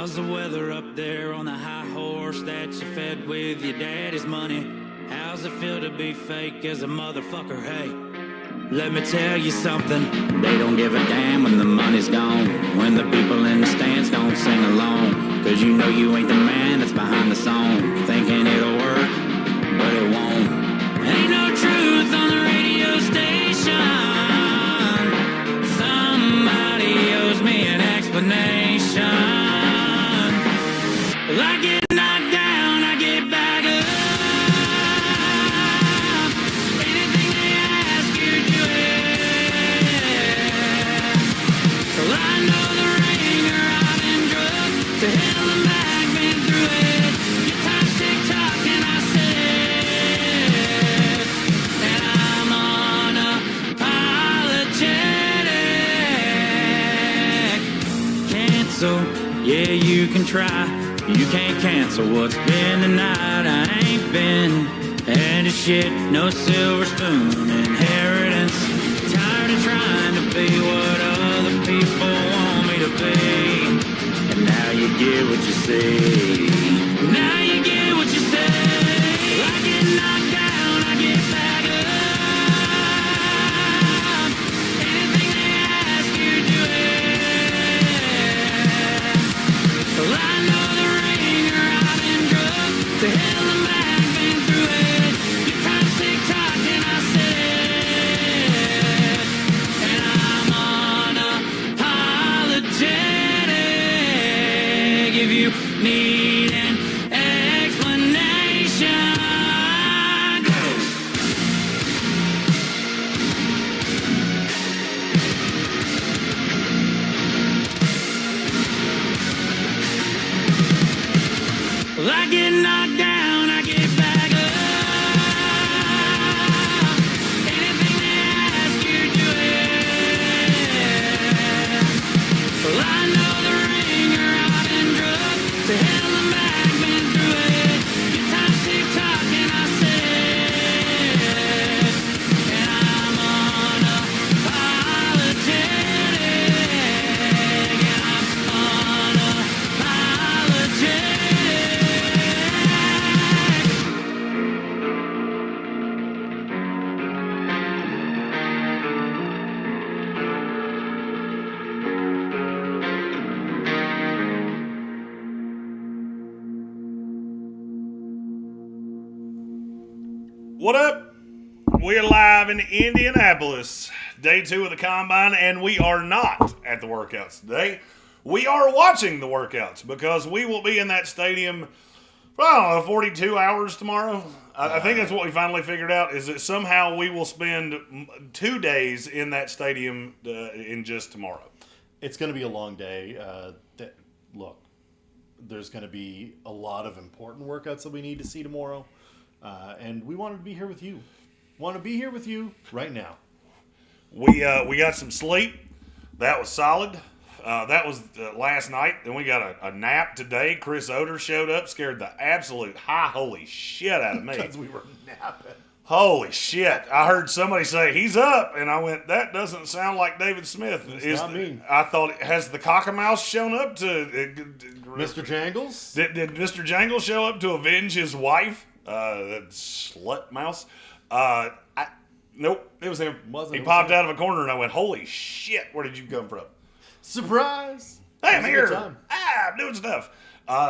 How's the weather up there on the high horse that you fed with your daddy's money? How's it feel to be fake as a motherfucker? Hey, let me tell you something. They don't give a damn when the money's gone, when the people in the stands don't sing along. Cause you know you ain't the man that's behind the song, thinking it'll work, but it won't. Ain't no truth on the radio station. Somebody owes me an explanation. Well, I get knocked down, I get back up. Anything they ask you, do it. Well, I know the ringer, I've been drugged to hell and back, been through it. Your time's tick-tock and I said that I'm unapologetic. Cancel, yeah, you can try. You can't cancel what's been tonight. I ain't been had a shit, no silver spoon inheritance. Tired of trying to be what other people want me to be. And now you get what you see. Now you get what you say. I get knocked down, I get back up. Anything they ask you, do it. Well, I know the ringer, I've been drugged to hell and back, been through it. Your time's tick-tock and I said, and I'm unapologetic. If you need an explanation, go. Well, I get knocked down, I get back up. Anything they ask you, do it. Well, I know the ringer, I've been drugged to hell and back, been through it. Your time's tick-tock and I said, and I'm unapologetic, and I'm unapologetic. What up? We're live in Indianapolis, day 2 of the Combine, and we are not at the workouts today. We are watching the workouts because we will be in that stadium for, I don't know, 42 hours tomorrow. I think that's what we finally figured out, is that somehow we will spend 2 days in that stadium in just tomorrow. It's going to be a long day. Look, there's going to be a lot of important workouts that we need to see tomorrow. And we wanted to be here with you. Want to be here with you right now. We got some sleep. That was solid. That was last night. Then we got a nap today. Chris Oder showed up, scared the absolute holy shit out of me. Because we were napping. Holy shit. I heard somebody say, he's up. And I went, that doesn't sound like David Smith. It's not me. I thought, has the cockamouse shown up to... Mr. Jangles? Did Mr. Jangles show up to avenge his wife? That slut mouse. Nope, it was him. He popped out of a corner and I went, holy shit, where did you come from? Surprise! Hey, I'm here. I'm doing stuff.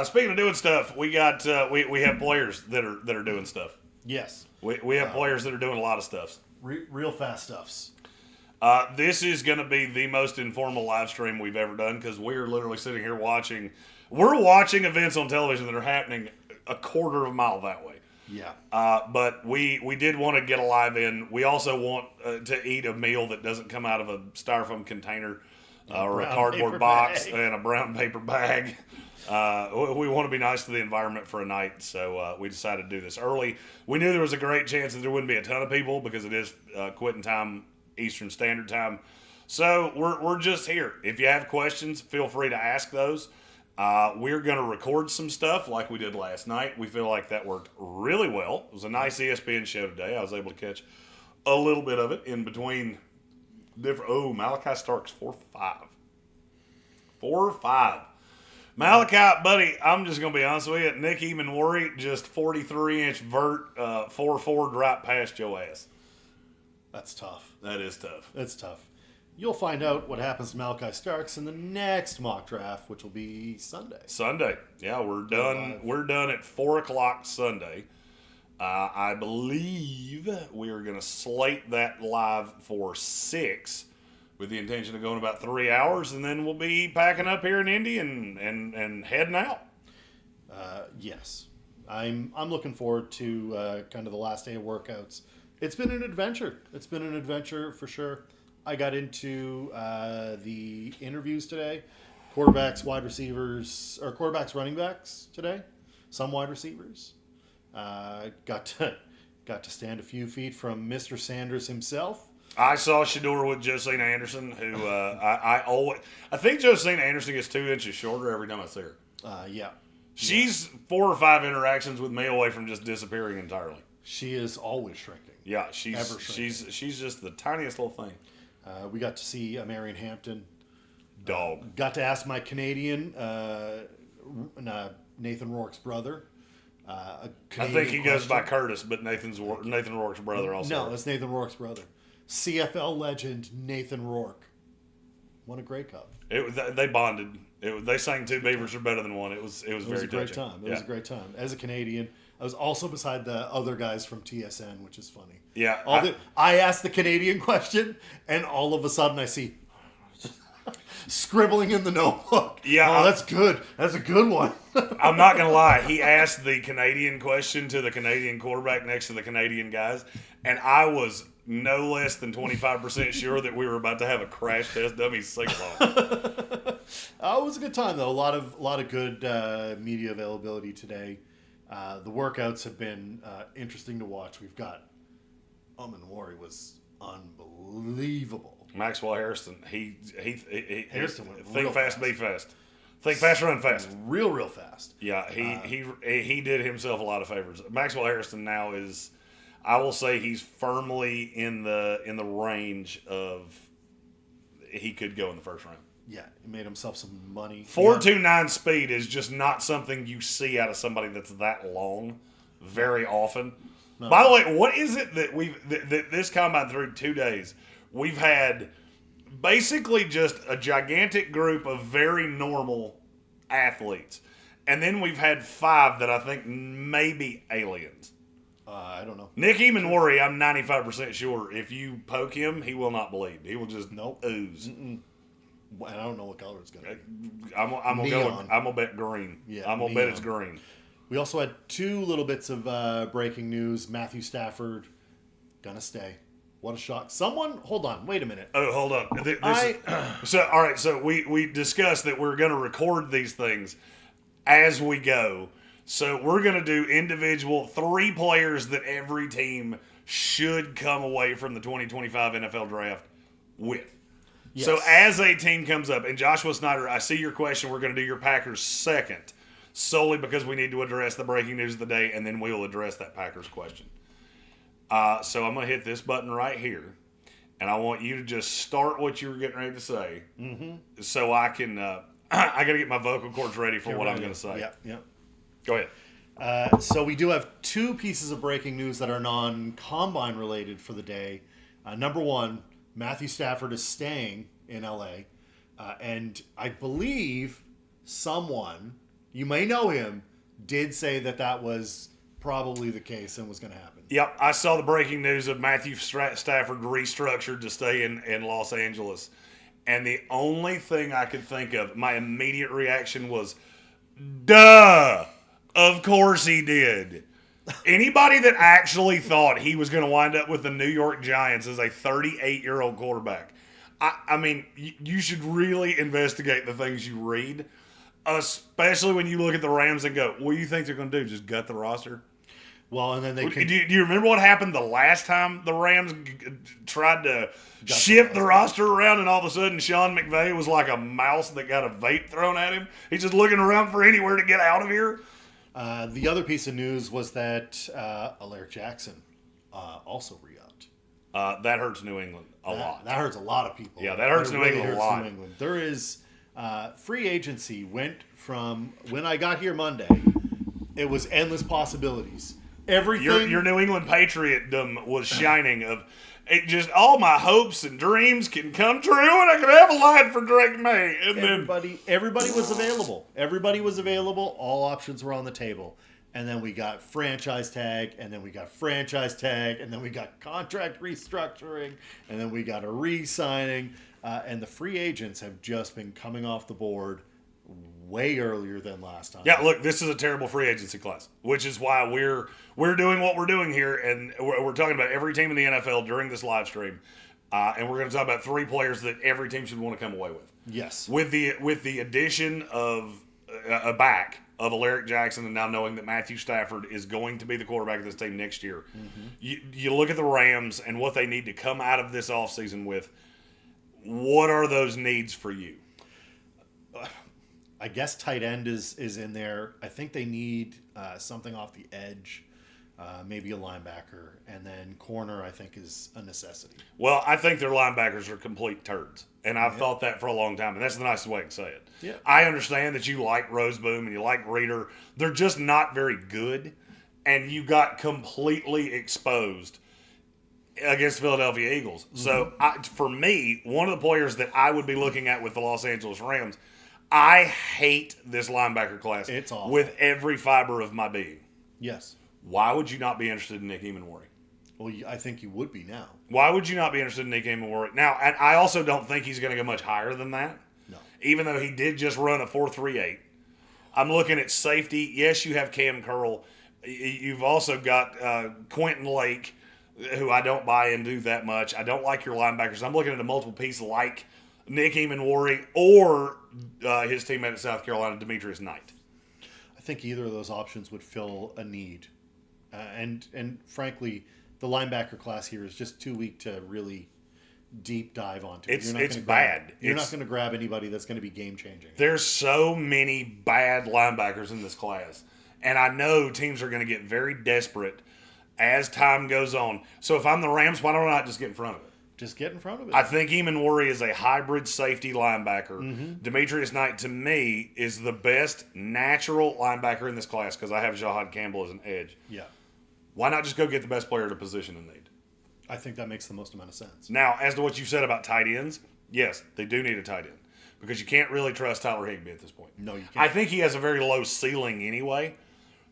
Speaking of doing stuff, we got we have players that are doing stuff. Yes. We have players that are doing a lot of stuff. Real fast stuffs. This is going to be the most informal live stream we've ever done because we're literally sitting here watching. We're watching events on television that are happening a quarter of a mile that way. Yeah. But we did want to get a live in. We also want to eat a meal that doesn't come out of a styrofoam container or a cardboard box and a brown paper bag. We want to be nice to the environment for a night, so we decided to do this early. We knew there was a great chance that there wouldn't be a ton of people because it is quitting time, Eastern Standard Time. So we're just here. If you have questions, feel free to ask those. We're going to record some stuff like we did last night. We feel like that worked really well. It was a nice ESPN show today. I was able to catch a little bit of it in between different. Oh, Malachi Starks 4-5. 4-5. Malachi, buddy, I'm just going to be honest with you. Nick Emmanwori, just 43-inch vert, 4-4 right past your ass. That's tough. That is tough. That's tough. You'll find out what happens to Malachi Starks in the next mock draft, which will be Sunday. Sunday. Yeah, we're done. We're done at 4 o'clock Sunday. I believe we are going to slate that live for 6 with the intention of going about 3 hours, and then we'll be packing up here in Indy and heading out. Yes. I'm looking forward to kind of the last day of workouts. It's been an adventure. It's been an adventure for sure. I got into the interviews today. Quarterbacks, wide receivers, or quarterbacks, running backs today. Some wide receivers. Got to stand a few feet from Mr. Sanders himself. I saw Shador with Josina Anderson, who I think Josina Anderson gets 2 inches shorter every time I see her. Yeah. She's 4 or 5 interactions with me away from just disappearing entirely. She is always shrinking. Yeah, she's just the tiniest little thing. We got to see Marion Hampton. Dog. Got to ask my Canadian, Nathan Rourke's brother. I think he goes by Curtis, but Nathan Rourke's brother also. No, it's Nathan Rourke's brother. CFL legend Nathan Rourke. What a great cup. They bonded. They sang Two Beavers Are Better Than One. It was very touching. It was a great time. It was a great time. As a Canadian, I was also beside the other guys from TSN, which is funny. Yeah. I asked the Canadian question, and all of a sudden I see scribbling in the notebook. Yeah. Oh, that's good. That's a good one. I'm not going to lie. He asked the Canadian question to the Canadian quarterback next to the Canadian guys, and I was no less than 25% sure that we were about to have a crash test dummy sing-along. It was a good time, though. A lot of good media availability today. The workouts have been interesting to watch. We've got Emmanwori was unbelievable. Maxwell Hairston. Hairston went think real fast, fast. be fast. Think fast, run fast. Real fast. Yeah, he did himself a lot of favors. Maxwell Hairston now is, I will say, he's firmly in the range of he could go in the first round. Yeah, he made himself some money. 4.29 speed is just not something you see out of somebody that's that long very often. No. By the way, what is it that this combine through 2 days, we've had basically just a gigantic group of very normal athletes. And then we've had 5 that I think may be aliens. I don't know. Nick Emmanwori, I'm 95% sure if you poke him, he will not bleed. He will just ooze. Mm-mm. And I don't know what color it's going to be. I'm gonna bet green. Yeah, I'm gonna bet it's green. We also had 2 little bits of breaking news. Matthew Stafford gonna stay. What a shock! Hold on, wait a minute. Oh, hold on. So we discussed that we're gonna record these things as we go. So we're gonna do individual 3 players that every team should come away from the 2025 NFL Draft with. Yes. So as a team comes up, and Joshua Snyder, I see your question. We're going to do your Packers second, solely because we need to address the breaking news of the day, and then we'll address that Packers question. So I'm going to hit this button right here, and I want you to just start what you were getting ready to say, so I can. I got to get my vocal cords ready for what I'm going to say. Yeah. Go ahead. So we do have 2 pieces of breaking news that are non-combine related for the day. Number 1. Matthew Stafford is staying in LA, and I believe someone, you may know him, did say that was probably the case and was going to happen. Yep, I saw the breaking news of Matthew Stafford restructured to stay in Los Angeles, and the only thing I could think of, my immediate reaction was, duh, of course he did. Anybody that actually thought he was going to wind up with the New York Giants as a 38-year-old quarterback, I mean, you should really investigate the things you read, especially when you look at the Rams and go, what do you think they're going to do, just gut the roster? Well, and then they do you remember what happened the last time the Rams tried to shift the roster around, and all of a sudden Sean McVay was like a mouse that got a vape thrown at him? He's just looking around for anywhere to get out of here. The other piece of news was that Alaric Jackson also re-upped. That hurts New England a lot. That hurts a lot of people. Yeah, that hurts New England a lot. There is Free agency went from when I got here Monday, it was endless possibilities. Everything. Your New England Patriotdom was shining. Of it, just all my hopes and dreams can come true, and I can have a line for Drake May. And everybody was available. Everybody was available. All options were on the table. And then we got franchise tag, and then we got franchise tag, and then we got contract restructuring, and then we got a re-signing. And the free agents have just been coming off the board way earlier than last time. Yeah, look, this is a terrible free agency class, which is why we're doing what we're doing here, and we're talking about every team in the NFL during this live stream, and we're going to talk about 3 players that every team should want to come away with. Yes. With the addition of a back of Alaric Jackson, and now knowing that Matthew Stafford is going to be the quarterback of this team next year, you look at the Rams and what they need to come out of this offseason with. What are those needs for you? I guess tight end is in there. I think they need something off the edge, maybe a linebacker, and then corner I think is a necessity. Well, I think their linebackers are complete turds, and I've thought that for a long time, and that's the nicest way to say it. Yeah. I understand that you like Roseboom and you like Reeder. They're just not very good, and you got completely exposed against the Philadelphia Eagles. So, for me, one of the players that I would be looking at with the Los Angeles Rams, I hate this linebacker class. It's awful. With every fiber of my being. Yes. Why would you not be interested in Nick Emmanwori? Well, I think you would be now. Why would you not be interested in Nick Emmanwori? Now, I also don't think he's going to go much higher than that. No. Even though he did just run a 4.38. I'm looking at safety. Yes, you have Cam Curl. You've also got Quentin Lake, who I don't buy into that much. I don't like your linebackers. I'm looking at a multiple piece like Nick Emmanwori or his teammate at South Carolina, Demetrius Knight. I think either of those options would fill a need. And frankly, the linebacker class here is just too weak to really deep dive onto. It's bad. You're not going to grab anybody that's going to be game-changing. There's so many bad linebackers in this class. And I know teams are going to get very desperate as time goes on. So if I'm the Rams, why don't I not just get in front of it? Just get in front of it. I think Emmanwori is a hybrid safety linebacker. Demetrius Knight, to me, is the best natural linebacker in this class because I have Jahad Campbell as an edge. Yeah. Why not just go get the best player at a position in need? I think that makes the most amount of sense. Now, as to what you said about tight ends, yes, they do need a tight end because you can't really trust Tyler Higbee at this point. No, you can't. I think he has a very low ceiling anyway.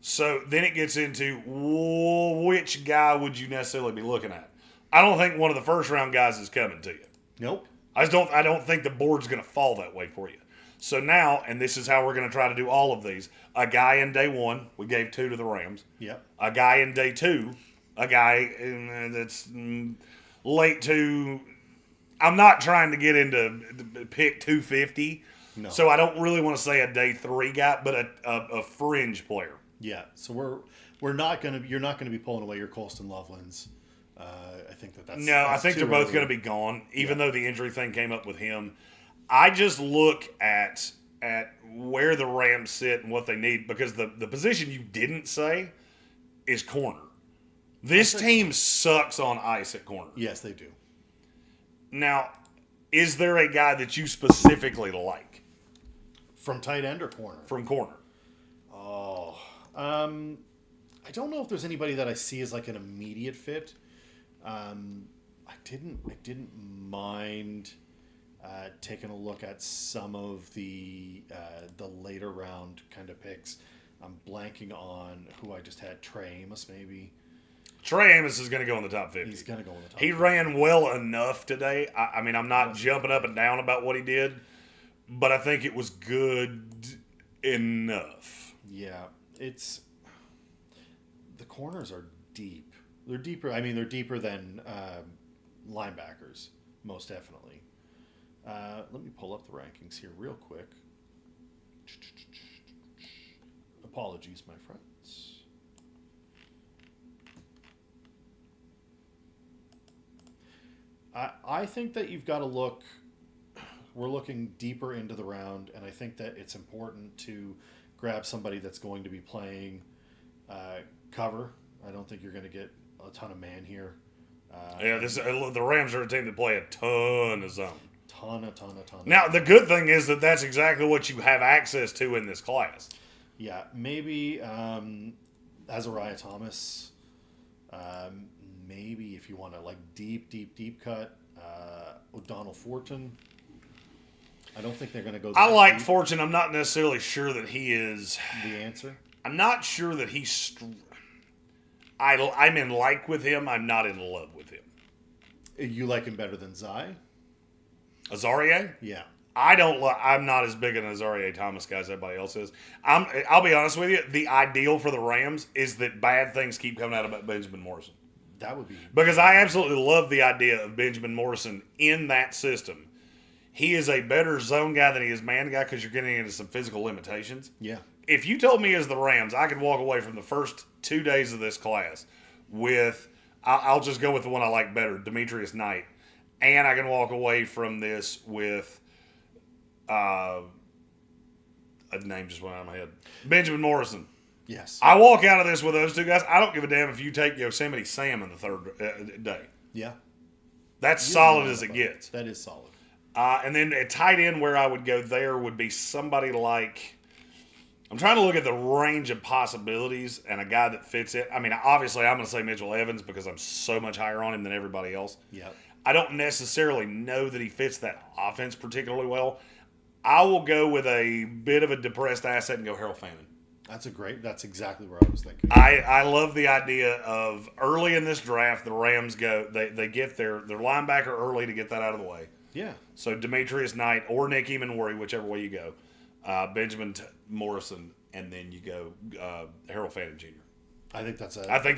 So then it gets into which guy would you necessarily be looking at? I don't think one of the first-round guys is coming to you. Nope. I don't think the board's going to fall that way for you. So now, and this is how we're going to try to do all of these, a guy in day 1, we gave 2 to the Rams. Yep. A guy in day 2, a guy that's late 2. I'm not trying to get into pick 250. No. So I don't really want to say a day 3 guy, but a fringe player. Yeah. So you're not going to be pulling away your Colston Lovelands. I think that's no. I think they're both going to be gone, even though the injury thing came up with him. I just look at where the Rams sit and what they need because the position you didn't say is corner. This team sucks on ice at corner. Yes, they do. Now, is there a guy that you specifically like from tight end or corner? From corner. Oh, I don't know if there's anybody that I see as like an immediate fit. I didn't mind taking a look at some of the later round kind of picks. I'm blanking on who I just had. Trey Amos, maybe. Trey Amos is going to go in the top 50. He's going to go in the top 50. He ran well enough today. I mean, I'm not jumping up and down about what he did, but I think it was good enough. Yeah, the corners are deep. They're deeper. I mean, they're deeper than linebackers, most definitely. Let me pull up the rankings here real quick. Apologies, my friends. I think that you've got to look. We're looking deeper into the round, and I think that it's important to grab somebody that's going to be playing cover. I don't think you're going to get a ton of man here. The Rams are a team that play a ton of zone. ton. Now, the good thing is that that's exactly what you have access to in this class. Yeah, maybe Azariah Thomas. Maybe if you want to like deep cut, O'Donnell Fortin. I don't think they're going to go. I like deep. Fortune. I'm not necessarily sure that he is The answer. I'm not sure that he's. I'm in like with him. I'm not in love with him. You like him better than Zai? Azaria? Yeah. I'm not as big an Azaria Thomas guy as everybody else is. I'll be honest with you. The ideal for the Rams is that bad things keep coming out about Benjamin Morrison. That would be Because I absolutely love the idea of Benjamin Morrison in that system. He is a better zone guy than he is man guy because you're getting into some physical limitations. Yeah. If you told me as the Rams, I could walk away from the first 2 days of this class with, I'll just go with the one I like better, Demetrius Knight. And I can walk away from this with, a name just went out of my head, Benjamin Morrison. Yes. I walk out of this with those two guys. I don't give a damn if you take Yosemite Sam in the third day. Yeah. That's solid as it gets. That is solid. And then a tight end where I would go there would be somebody like, I'm trying to look at the range of possibilities and a guy that fits it. I mean, obviously I'm going to say Mitchell Evans because I'm so much higher on him than everybody else. Yeah. I don't necessarily know that he fits that offense particularly well. I will go with a bit of a depressed asset and go Harold Fannin. That's exactly where I was thinking. I love the idea of early in this draft, the Rams they get their linebacker early to get that out of the way. Yeah. So Demetrius Knight or Nick Emmanwori, whichever way you go, Benjamin Morrison, and then you go Harold Fannin Jr. I think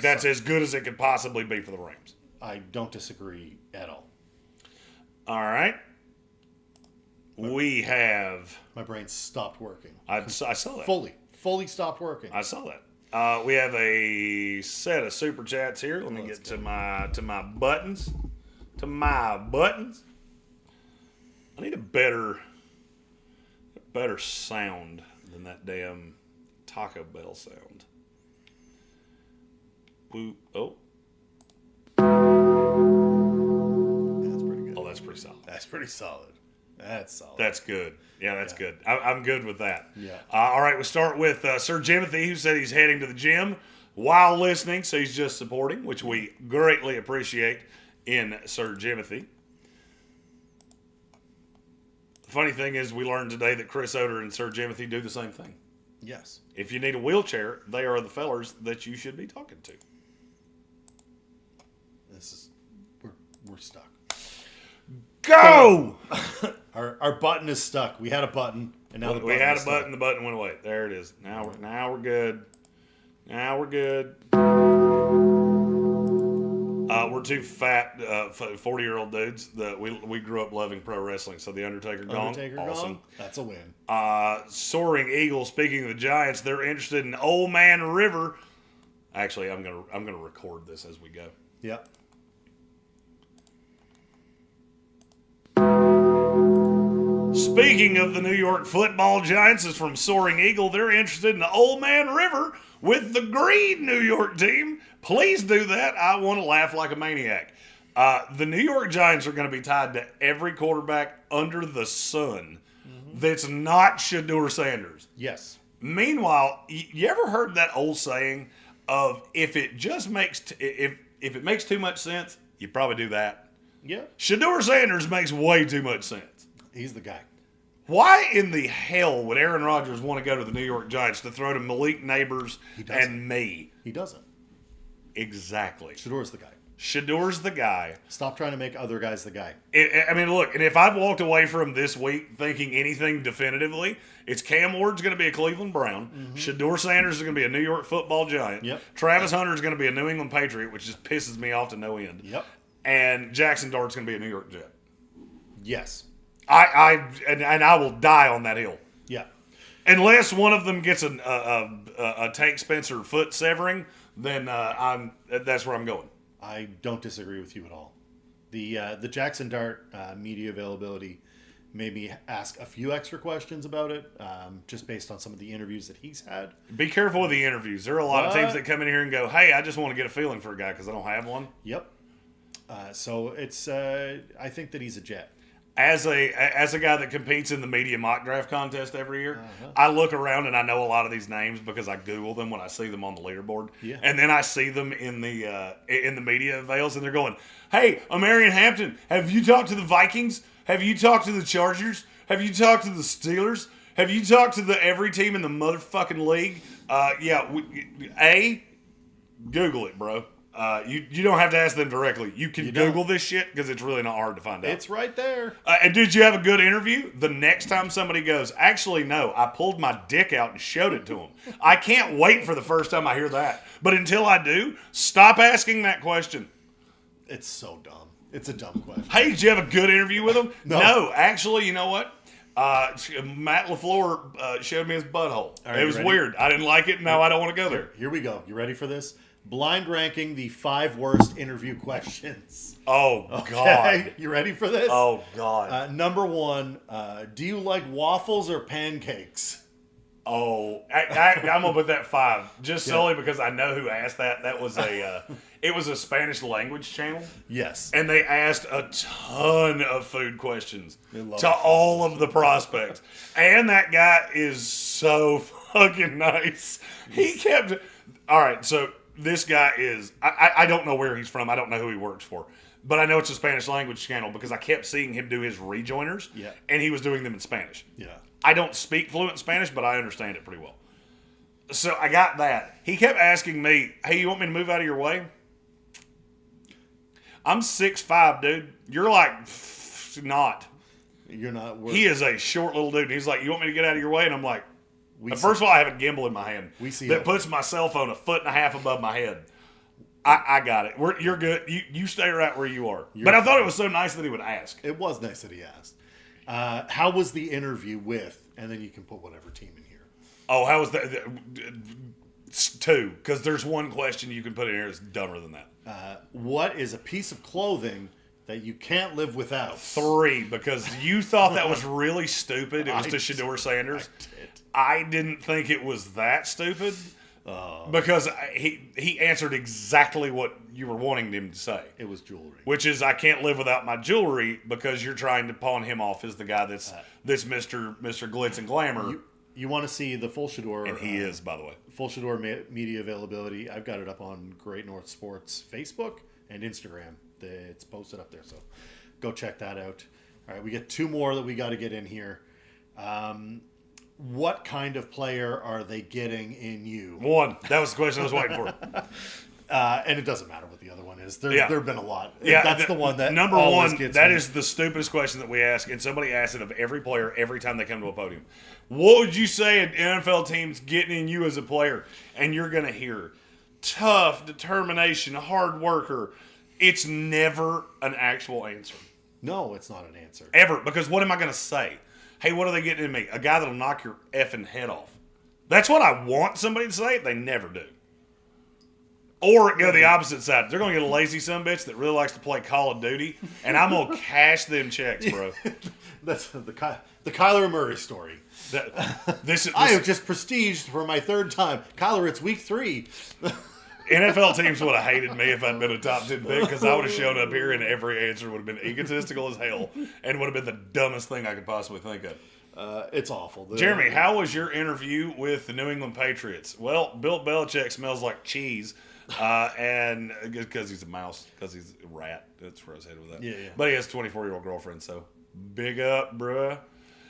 that's as good as it could possibly be for the Rams. I don't disagree at all. All right. We have. My brain stopped working. I saw that. Fully stopped working. I saw that. We have a set of super chats here. Let me get to my buttons. To my buttons. I need a better sound than that damn Taco Bell sound. Boop. Oh. That's pretty good. Oh, that's pretty solid. That's pretty solid. That's solid. That's good. Yeah, that's good. I'm good with that. Yeah. All right, we'll start with Sir Jimothy, who said he's heading to the gym while listening, so he's just supporting, which we greatly appreciate in Sir Jimothy. The funny thing is we learned today that Chris Oder and Sir Jimothy do the same thing. Yes. If you need a wheelchair, they are the fellers that you should be talking to. We're stuck. Go! Our button is stuck. We had a button, and now we had a button. The button went away. There it is. Now we're good. Now we're good. We're two fat 40-year-old dudes that we grew up loving pro wrestling. So the Undertaker gone, awesome. That's a win. Soaring Eagle. Speaking of the Giants, they're interested in Old Man River. Actually, I'm gonna record this as we go. Yep. Speaking of the New York Football Giants, is from Soaring Eagle. They're interested in the Old Man River with the green New York team. Please do that. I want to laugh like a maniac. The New York Giants are going to be tied to every quarterback under the sun that's not Shedeur Sanders. Yes. Meanwhile, you ever heard that old saying of if it makes too much sense, you probably do that? Yeah. Shedeur Sanders makes way too much sense. He's the guy. Why in the hell would Aaron Rodgers want to go to the New York Giants to throw to Malik Neighbors and me? He doesn't. Exactly. Shedeur's the guy. Shedeur's the guy. Stop trying to make other guys the guy. I mean, look, and if I've walked away from this week thinking anything definitively, it's Cam Ward's going to be a Cleveland Brown. Mm-hmm. Shedeur Sanders is going to be a New York Football Giant. Yep. Travis Hunter is going to be a New England Patriot, which just pisses me off to no end. Yep. And Jackson Dart's going to be a New York Jet. Yes. I will die on that hill. Yeah. Unless one of them gets a Tank Spencer foot severing, then that's where I'm going. I don't disagree with you at all. The Jackson Dart media availability made me ask a few extra questions about it, just based on some of the interviews that he's had. Be careful with the interviews. There are a lot of teams that come in here and go, "Hey, I just want to get a feeling for a guy because I don't have one." Yep. So it's I think that he's a Jet. As a guy that competes in the media mock draft contest every year, I look around and I know a lot of these names because I Google them when I see them on the leaderboard. Yeah. And then I see them in the media avails, and they're going, "Hey, Marion Hampton, have you talked to the Vikings? Have you talked to the Chargers? Have you talked to the Steelers? Have you talked to every team in the motherfucking league?" Google it, bro. You don't have to ask them directly. You can Google this shit because it's really not hard to find out. It's right there. And did you have a good interview? The next time somebody goes, actually, no, I pulled my dick out and showed it to them. I can't wait for the first time I hear that. But until I do, stop asking that question. It's so dumb. It's a dumb question. Hey, did you have a good interview with him? No. Actually, you know what? Matt LaFleur showed me his butthole. Right, it was weird. I didn't like it. Now I don't want to go there. Here we go. You ready for this? Blind ranking the 5 worst interview questions. Oh, Okay. God. You ready for this? Oh, God. Number 1, do you like waffles or pancakes? Oh, I'm gonna put that 5 just solely because I know who asked that. That was it was a Spanish language channel. Yes. And they asked a ton of food questions love to all of the prospects. And that guy is so fucking nice. He kept. All right, so this guy is. I don't know where he's from. I don't know who he works for. But I know it's a Spanish language channel because I kept seeing him do his rejoiners. Yeah. And he was doing them in Spanish. Yeah. I don't speak fluent Spanish, but I understand it pretty well. So I got that. He kept asking me, "Hey, you want me to move out of your way?" I'm 6'5", dude. You're like not. You're not. He is a short little dude. He's like, "You want me to get out of your way?" And I'm like, We first of all, I have a gimbal in my hand that puts my cell phone 1.5 feet above my head. I got it. You're good. You stay right where you are. But I thought it was so nice that he would ask. It was nice that he asked. How was the interview with? And then you can put whatever team in here. Oh, how was that? It's 2, because there's one question you can put in here that's dumber than that. What is a piece of clothing that you can't live without? 3, because you thought that was really stupid. It was to Shedeur Sanders. I didn't think it was that stupid because he answered exactly what you were wanting him to say. It was jewelry. Which is, I can't live without my jewelry, because you're trying to pawn him off as the guy that's Mr. Glitz and Glamour. You want to see the full Shedeur. And he is, by the way. Full Shedeur media availability. I've got it up on Great North Sports Facebook and Instagram. It's posted up there, so go check that out. All right, we get 2 more that we got to get in here. What kind of player are they getting in you? 1. That was the question I was waiting for. And it doesn't matter what the other one is. There have been a lot. Yeah, that's the one that number always 1. Gets that me. is the stupidest question that we ask, and somebody asks it of every player every time they come to a podium. What would you say an NFL team's getting in you as a player? And you're going to hear tough, determination, hard worker. It's never an actual answer. No, it's not an answer. Ever. Because what am I going to say? Hey, what are they getting in me? A guy that'll knock your effing head off. That's what I want somebody to say. They never do. Or go the opposite side. They're going to get a lazy sumbitch that really likes to play Call of Duty, and I'm going to cash them checks, bro. That's the Kyler Murray story. This I have just prestiged for my 3rd time. Kyler, it's week 3. NFL teams would have hated me if I'd been a top 10 pick, because I would have shown up here and every answer would have been egotistical as hell and would have been the dumbest thing I could possibly think of. It's awful. Jeremy, how was your interview with the New England Patriots? Well, Bill Belichick smells like cheese, and because he's a mouse, because he's a rat. That's where I was headed with that. Yeah. But he has a 24-year-old girlfriend, so big up, bruh.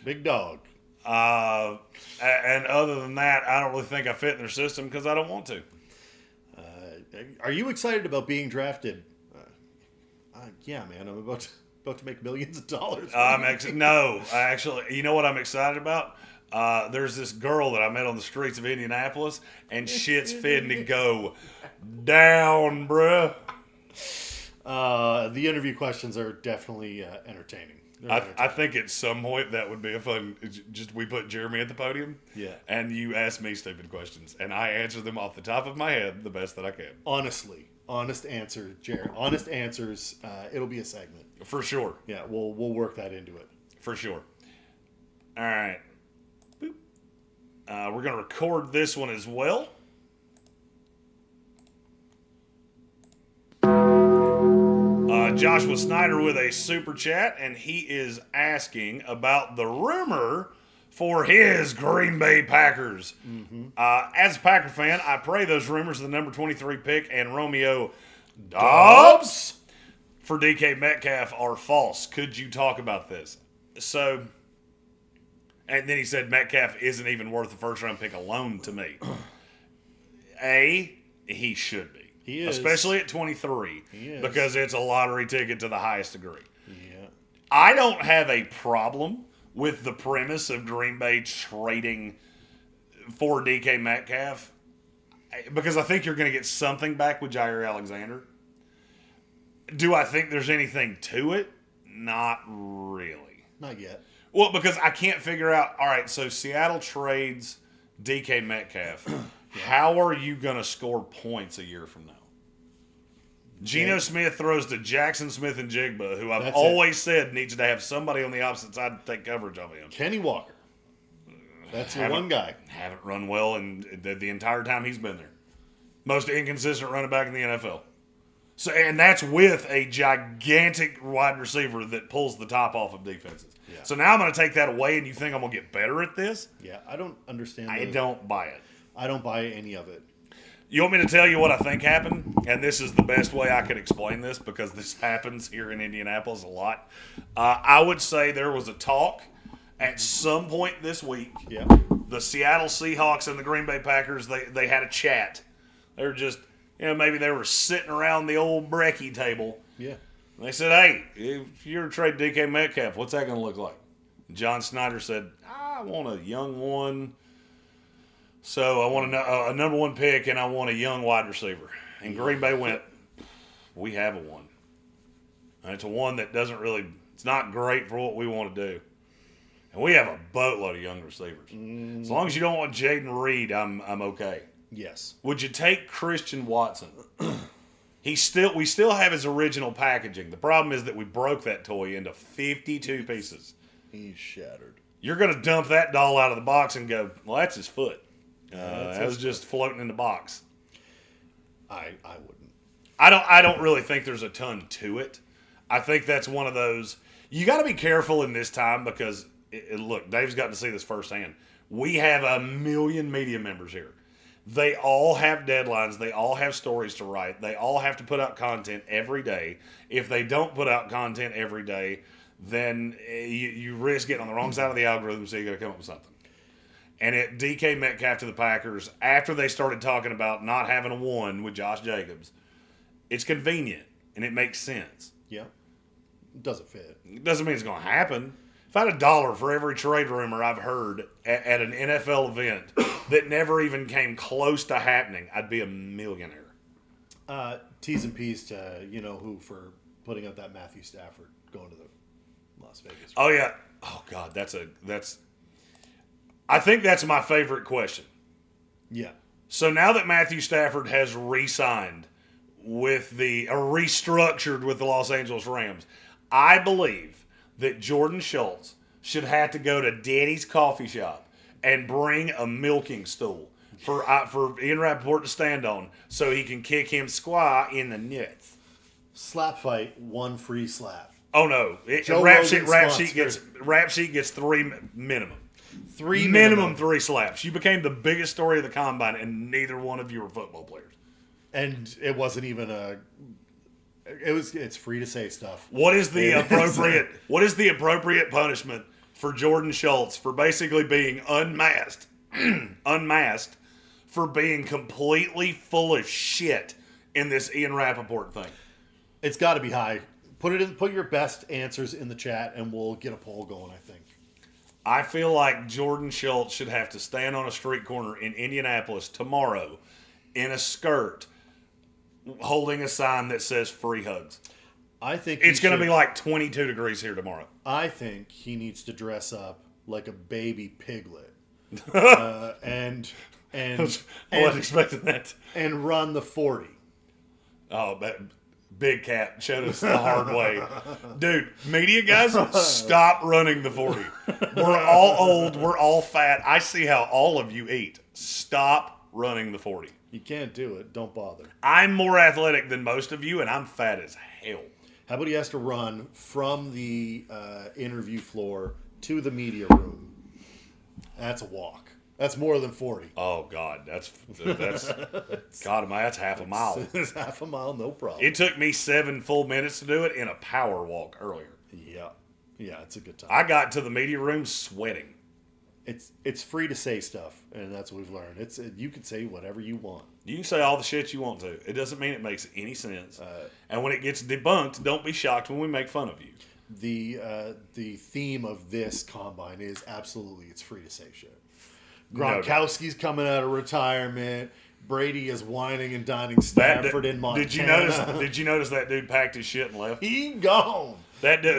Big dog. And other than that, I don't really think I fit in their system because I don't want to. Are you excited about being drafted? Yeah, man. I'm about to make millions of dollars. No, actually, you know what I'm excited about? There's this girl that I met on the streets of Indianapolis, and shit's fitting to go down, bruh. The interview questions are definitely entertaining. I think at some point that would be a fun. Just we put Jeremy at the podium, and you ask me stupid questions, and I answer them off the top of my head the best that I can. Honestly, honest answer, Jerry. Honest answers. It'll be a segment for sure. Yeah, we'll work that into it for sure. All right, boop. We're gonna record this one as well. Joshua Snyder with a super chat, and he is asking about the rumor for his Green Bay Packers. As a Packer fan, I pray those rumors of the number 23 pick and Romeo Dobbs for DK Metcalf are false. Could you talk about this? So, and then he said Metcalf isn't even worth the first round pick alone to me. He should be. He is. Especially at 23. He is. Because it's a lottery ticket to the highest degree. Yeah. I don't have a problem with the premise of Green Bay trading for DK Metcalf because I think you're going to get something back with Jair Alexander. Do I think there's anything to it? Not really. Not yet. Well, because I can't figure out, all right, so Seattle trades DK Metcalf. How are you going to score points a year from now? Geno Smith throws to Jackson Smith and Jigba, who I've always said needs to have somebody on the opposite side to take coverage of him. Kenny Walker. That's your one guy. Haven't run well the entire time he's been there. Most inconsistent running back in the NFL. So, and that's with a gigantic wide receiver that pulls the top off of defenses. Yeah. So now I'm going to take that away, and you think I'm going to get better at this? Yeah, I don't understand. I don't buy it. I don't buy any of it. You want me to tell you what I think happened? And this is the best way I could explain this because this happens here in Indianapolis a lot. I would say there was a talk at some point this week. Yeah. The Seattle Seahawks and the Green Bay Packers, they had a chat. They were just, maybe they were sitting around the old brekkie table. Yeah. And they said, hey, if you're to trade DK Metcalf, what's that going to look like? John Snyder said, I want a young one. So I want a number one pick, and I want a young wide receiver. And Green Bay went, we have a one. And it's a one that it's not great for what we want to do. And we have a boatload of young receivers. As long as you don't want Jaden Reed, I'm okay. Yes. Would you take Christian Watson? We still have his original packaging. The problem is that we broke that toy into 52 pieces. He's shattered. You're going to dump that doll out of the box and go, well, that's his foot. That was just floating in the box. I wouldn't. I don't really think there's a ton to it. I think that's one of those. You got to be careful in this time because, look, Dave's gotten to see this firsthand. We have a million media members here. They all have deadlines. They all have stories to write. They all have to put out content every day. If they don't put out content every day, then you risk getting on the wrong side of the algorithm, so you got to come up with something. And at DK Metcalf to the Packers, after they started talking about not having a one with Josh Jacobs, it's convenient and it makes sense. Yeah. It doesn't fit. It doesn't mean it's going to happen. If I had $1 for every trade rumor I've heard at an NFL event that never even came close to happening, I'd be a millionaire. T's and P's to who for putting up that Matthew Stafford going to the Las Vegas. Oh yeah. Oh God, I think that's my favorite question. Yeah. So now that Matthew Stafford has re-signed restructured with the Los Angeles Rams, I believe that Jordan Schultz should have to go to Daddy's Coffee Shop and bring a milking stool for Ian Rappaport to stand on so he can kick him squat in the nuts. Slap fight, one free slap. Oh no! Rap sheet gets 3 minimum. Minimum 3 slaps. You became the biggest story of the combine, and neither one of you are football players. And it wasn't even it's free to say stuff. What is the appropriate punishment for Jordan Schultz for basically being unmasked for being completely full of shit in this Ian Rappaport thing? It's got to be high. Put your best answers in the chat, and we'll get a poll going, I think. I feel like Jordan Schultz should have to stand on a street corner in Indianapolis tomorrow in a skirt holding a sign that says free hugs. I think it's going to be like 22 degrees here tomorrow. I think he needs to dress up like a baby piglet. I wasn't expecting that. And run the 40. Oh, Big Cat showed us the hard way. Dude, media guys, stop running the 40. We're all old. We're all fat. I see how all of you eat. Stop running the 40. You can't do it. Don't bother. I'm more athletic than most of you, and I'm fat as hell. How about he has to run from the interview floor to the media room? That's a walk. That's more than 40. Oh God, that's God, that's half a mile. It's half a mile, no problem. It took me 7 full minutes to do it in a power walk earlier. Yeah, it's a good time. I got to the media room sweating. It's free to say stuff, and that's what we've learned. You can say whatever you want. You can say all the shit you want to. It doesn't mean it makes any sense. And when it gets debunked, don't be shocked when we make fun of you. The theme of this combine is absolutely it's free to say shit. Gronkowski's coming out of retirement. Brady is whining and dining Stafford in Montana. Did you notice that dude packed his shit and left? He gone.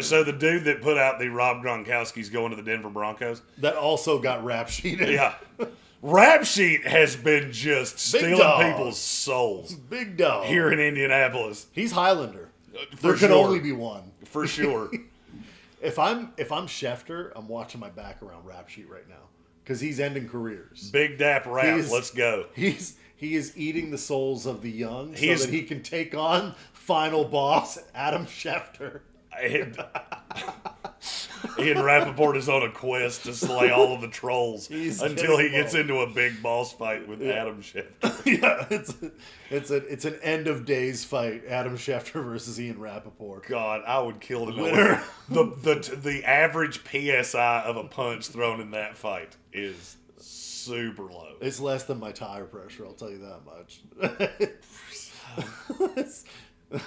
So the dude that put out the Rob Gronkowski's going to the Denver Broncos. That also got rap sheeted. Yeah. Rap Sheet has been just stealing people's souls. Big dog. Here in Indianapolis. He's Highlander. There can only be one. For sure. If I'm Schefter, I'm watching my back around Rap Sheet right now. Because he's ending careers. Big Dap Rap, let's go. He is eating the souls of the young that he can take on final boss Adam Schefter. Ian Rappaport is on a quest to slay all of the trolls until he gets into a big boss fight with Adam Schefter. Yeah, it's an end of days fight. Adam Schefter versus Ian Rappaport. God, I would kill the winner. The average PSI of a punch thrown in that fight is super low. It's less than my tire pressure, I'll tell you that much.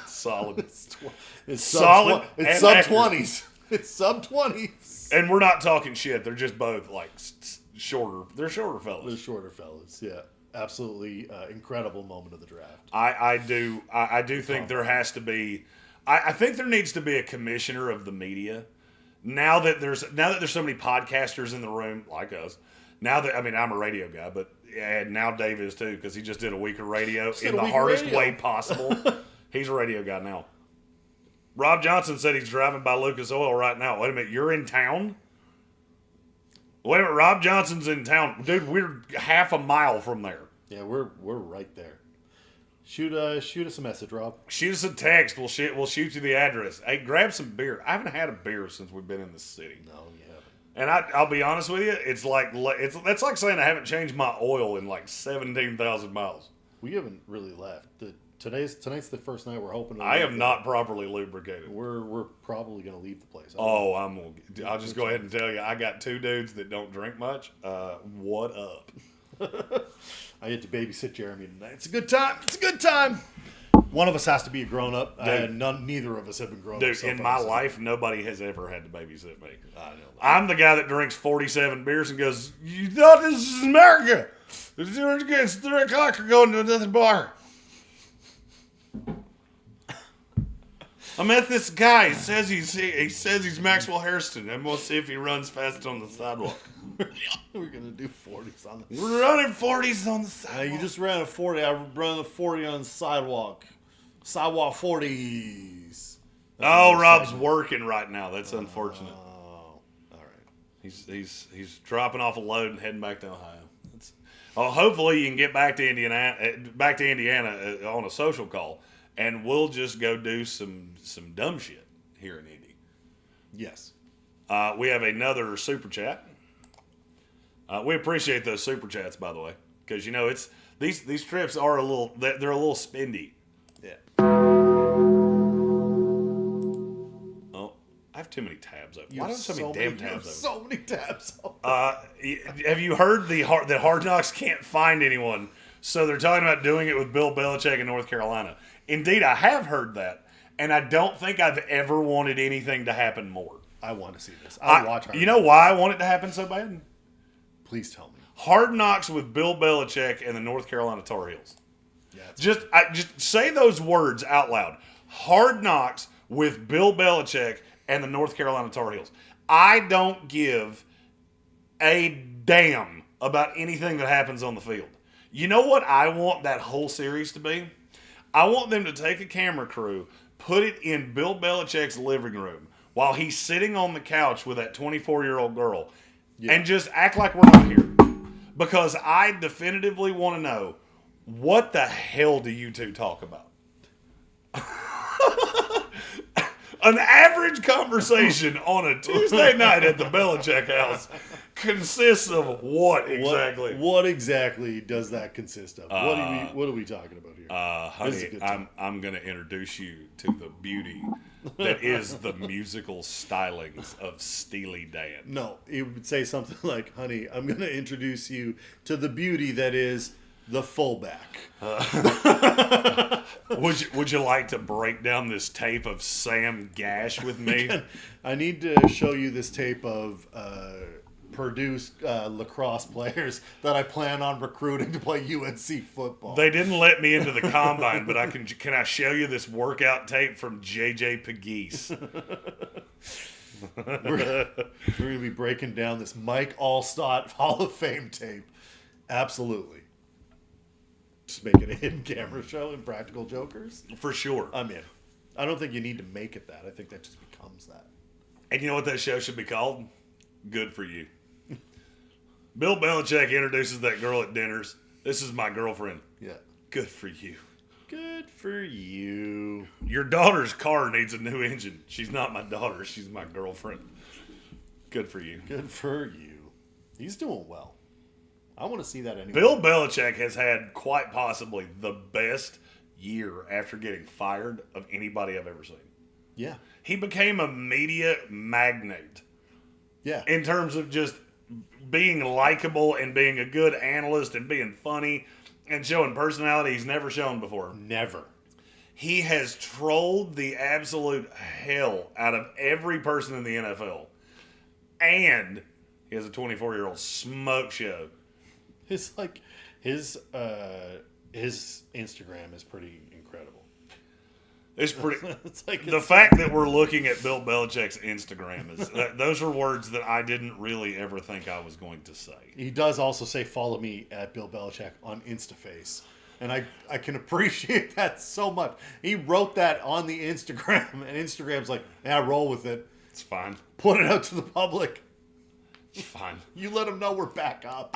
Solid. It's solid. It's sub 20s. It's sub 20s. And we're not talking shit. They're just both like shorter. They're shorter fellas. They're shorter fellas. Yeah, absolutely incredible moment of the draft. I do think there has to be. I think there needs to be a commissioner of the media. Now that there's so many podcasters in the room like us. Now that I'm a radio guy, but now Dave is too because he just did a week of radio in the hardest way possible. He's a radio guy now. Rob Johnson said he's driving by Lucas Oil right now. Wait a minute, you're in town? Wait a minute, Rob Johnson's in town. Dude, we're half a mile from there. Yeah, we're right there. Shoot us a message, Rob. Shoot us a text. We'll shoot you the address. Hey, grab some beer. I haven't had a beer since we've been in the city. No, you haven't. And I'll be honest with you, that's like saying I haven't changed my oil in like 17,000 miles. We haven't really left. Tonight's the first night we're hoping. I am not properly lubricated. We're probably going to leave the place. I'll just go ahead and tell you, I got 2 dudes that don't drink much. What up? I get to babysit Jeremy tonight. It's a good time. It's a good time. One of us has to be a grown up. Neither of us have been grown up. Dude, in my life, nobody has ever had to babysit me. I know. I'm the guy that drinks 47 beers and goes, "You thought this is America? It's 3 o'clock. We're going to another bar." I met this guy. He says he's Maxwell Hairston. I'm gonna see if he runs fast on the sidewalk. We're gonna do 40s on the. We're running 40s on the sidewalk. You just ran a 40. I ran a 40 on the sidewalk. Sidewalk 40s. Rob's working right now. That's unfortunate. Oh, all right. He's dropping off a load and heading back to Ohio. Hopefully you can get back to Indiana on a social call. And we'll just go do some dumb shit here in Indy. Yes. We have another super chat. We appreciate those super chats, by the way, because it's these trips are they're a little spendy. Yeah. Oh, I have too many tabs open. Why don't so many damn tabs open? So many tabs open. Have you heard that Hard Knocks can't find anyone? So they're talking about doing it with Bill Belichick in North Carolina. Indeed, I have heard that, and I don't think I've ever wanted anything to happen more. I want to see this. I'll watch Hard Knocks. You know why I want it to happen so bad? Please tell me. Hard Knocks with Bill Belichick and the North Carolina Tar Heels. Yeah, just say those words out loud. Hard Knocks with Bill Belichick and the North Carolina Tar Heels. I don't give a damn about anything that happens on the field. You know what I want that whole series to be? I want them to take a camera crew, put it in Bill Belichick's living room while he's sitting on the couch with that 24-year-old girl and just act like we're not here. Because I definitively want to know, what the hell do you two talk about? An average conversation on a Tuesday night at the Belichick house consists of what exactly? What exactly does that consist of? What are we talking about here? Honey, I'm going to introduce you to the beauty that is the musical stylings of Steely Dan. No, it would say something like, honey, I'm going to introduce you to the beauty that is the fullback. Would you like to break down this tape of Sam Gash with me? I need to show you this tape of Purdue lacrosse players that I plan on recruiting to play UNC football. They didn't let me into the combine, but can I show you this workout tape from JJ Pegues? We're going to be breaking down this Mike Allstott Hall of Fame tape. Absolutely. Just make it a hidden camera show in Practical Jokers. For sure. I'm in. I don't think you need to make it that. I think that just becomes that. And you know what that show should be called? Good for You. Bill Belichick introduces that girl at dinners. This is my girlfriend. Yeah. Good for you. Good for you. Your daughter's car needs a new engine. She's not my daughter. She's my girlfriend. Good for you. Good for you. He's doing well. I want to see that anyway. Bill Belichick has had quite possibly the best year after getting fired of anybody I've ever seen. Yeah. He became a media magnate. Yeah. In terms of just being likable and being a good analyst and being funny and showing personality he's never shown before. Never. He has trolled the absolute hell out of every person in the NFL. And he has a 24-year-old smoke show. His Instagram is pretty incredible. It's pretty. It's like the fact that we're looking at Bill Belichick's Instagram is those are words that I didn't really ever think I was going to say. He does also say, "Follow me at Bill Belichick on InstaFace," and I can appreciate that so much. He wrote that on the Instagram, and Instagram's like, "Yeah, roll with it. It's fine. Put it out to the public. It's fine. You let them know we're back up."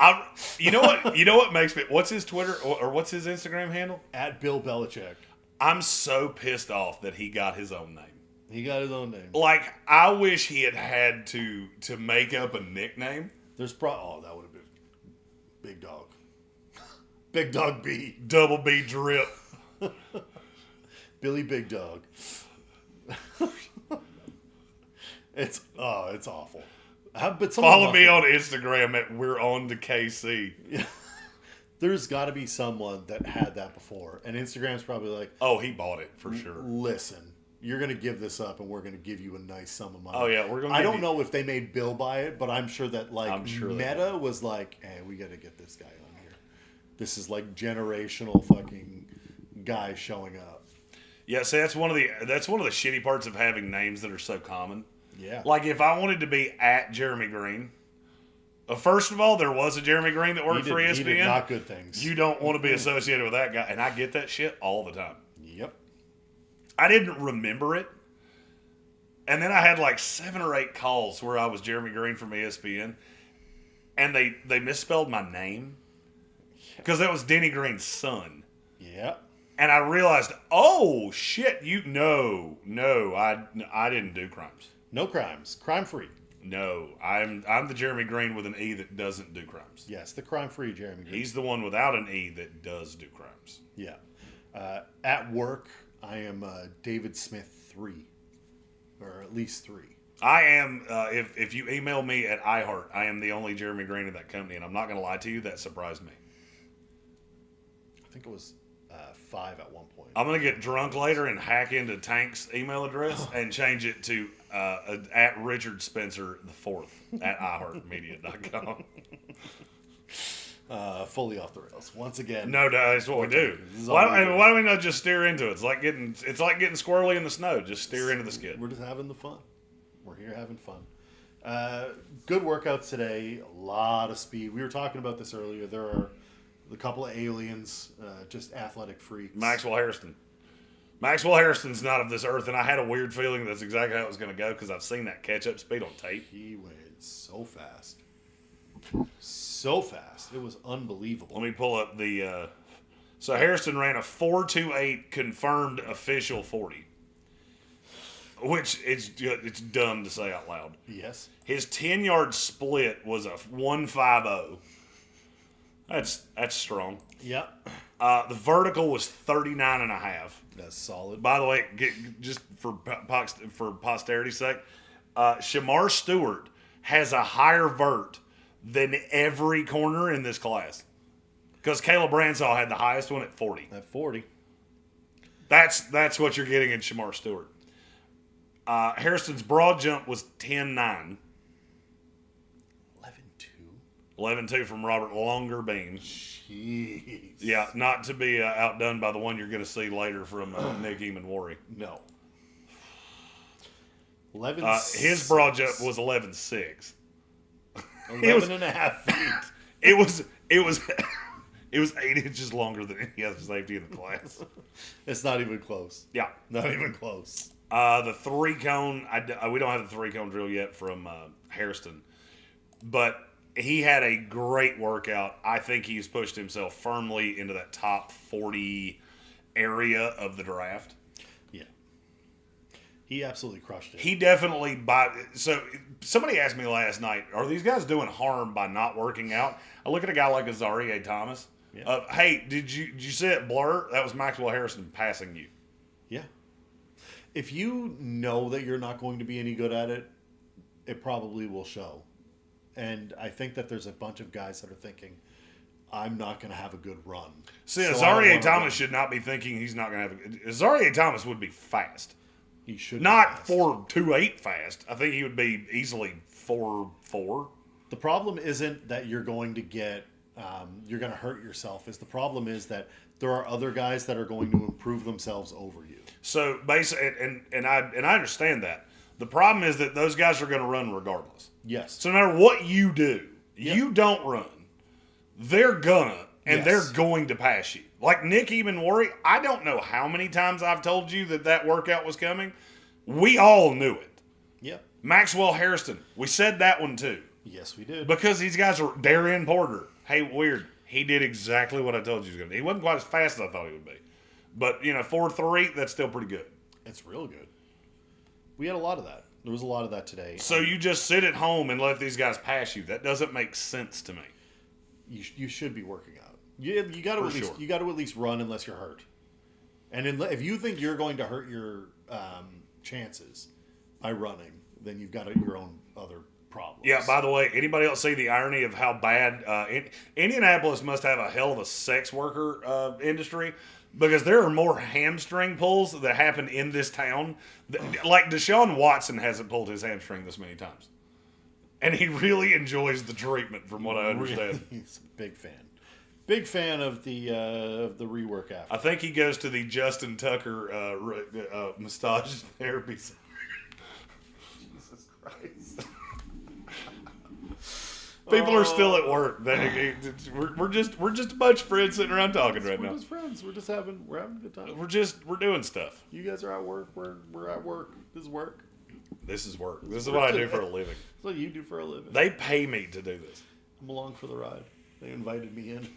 You know what? You know what makes me? What's his Twitter or what's his Instagram handle? At Bill Belichick. I'm so pissed off that he got his own name. He got his own name. Like, I wish he had to make up a nickname. That would have been Big Dog. Big Dog B. Double B drip. Billy Big Dog. It's awful. But follow me on Instagram at We're On to KC. Yeah. There's got to be someone that had that before, and Instagram's probably like, "Oh, he bought it for sure." Listen, you're going to give this up, and we're going to give you a nice sum of money. Oh yeah, we're going. I don't know if they made Bill buy it, but I'm sure that Meta was like, "Hey, we got to get this guy on here. This is like generational fucking guy showing up." Yeah, see, that's one of the shitty parts of having names that are so common. Yeah, like if I wanted to be at Jeremy Green. First of all, there was a Jeremy Green that worked for ESPN. He did not good things. You don't want to be associated with that guy, and I get that shit all the time. Yep. I didn't remember it, and then I had like 7 or 8 calls where I was Jeremy Green from ESPN, and they misspelled my name because that was Denny Green's son. Yeah. And I realized, oh shit, I didn't do crimes. No crimes, crime free. No, I'm the Jeremy Green with an E that doesn't do crimes. Yes, the crime-free Jeremy Green. He's the one without an E that does do crimes. Yeah. At work, I am David Smith 3, or at least 3. I am. If you email me at iHeart, I am the only Jeremy Green in that company, and I'm not going to lie to you. That surprised me. I think it was 5 at one point. I'm going to get drunk later and hack into Tank's email address and change it to at Richard Spencer IV at iHeartMedia.com. Fully off the rails once again. No, that's what we do. Why do we not just steer into it? It's like getting squirrely in the snow. Just steer into the skid. We're just having the fun. We're here having fun. Good workouts today. A lot of speed. We were talking about this earlier. There are a couple of aliens, just athletic freaks. Maxwell Hairston. Maxwell Hairston's not of this earth, and I had a weird feeling that's exactly how it was going to go because I've seen that catch-up speed on tape. He went so fast. So fast. It was unbelievable. Let me pull up the... so Hairston ran a 4.28 confirmed official 40. which it's dumb to say out loud. Yes. His 10-yard split was a 1.50. That's strong. Yep. The vertical was 39.5. That's solid. By the way, just for posterity's sake, Shamar Stewart has a higher vert than every corner in this class. Because Caleb Branshaw had the highest one at 40. At 40. That's what you're getting in Shamar Stewart. Hairston's broad jump was 10.9. 11.2 from Robert Longerbeam. Jeez. Yeah, not to be outdone by the one you're going to see later from Nick Emmanwori. No. 11. His broad jump was 11.6. 11.5 feet. It was 8 inches longer than any other safety in the class. It's not even close. Yeah, Not even close. the 3-cone. We don't have the 3-cone drill yet from Hairston, but he had a great workout. I think he's pushed himself firmly into that top 40 area of the draft. Yeah. He absolutely crushed it. He definitely so somebody asked me last night, are these guys doing harm by not working out? I look at a guy like Azarie Thomas. Yeah. Hey, did you see it blur? That was Maxwell Hairston passing you. Yeah. If you know that you're not going to be any good at it, it probably will show. And I think that there's a bunch of guys that are thinking, I'm not going to have a good run. See, so Azarie Thomas should not be thinking he's not going to have Azarie Thomas would be fast. He should not be fast. 4.28 fast. I think he would be easily 4.4. The problem isn't that you're going to get, you're going to hurt yourself. The problem is that there are other guys that are going to improve themselves over you. So basically, and I understand that. The problem is that those guys are going to run regardless. Yes. So no matter what you do, you don't run. They're gonna, and they're going to pass you. Like Nick Emmanwori, I don't know how many times I've told you that workout was coming. We all knew it. Yep. Maxwell Hairston, we said that one too. Yes, we did. Because these guys are Darian Porter. Hey, weird. He did exactly what I told you he was going to do. He wasn't quite as fast as I thought he would be. But, 4.3, that's still pretty good. It's real good. We had a lot of that. There was a lot of that today. So you just sit at home and let these guys pass you. That doesn't make sense to me. You should be working out. You got to at least run unless you're hurt. And if you think you're going to hurt your chances by running, then you've got your own other problems. Yeah, by the way, anybody else see the irony of how bad Indianapolis must have a hell of a sex worker industry, because there are more hamstring pulls that happen in this town. Like Deshaun Watson hasn't pulled his hamstring this many times. And he really enjoys the treatment, from what I understand. He's a big fan. Big fan of the rework after. I think he goes to the Justin Tucker massage therapy center. Jesus Christ. People are still at work. We're just a bunch of friends sitting around talking right now. We're just friends. We're having a good time. We're doing stuff. You guys are at work. We're at work. This is work. This is work. This is what I do for a living. That's what you do for a living. They pay me to do this. I'm along for the ride. They invited me in.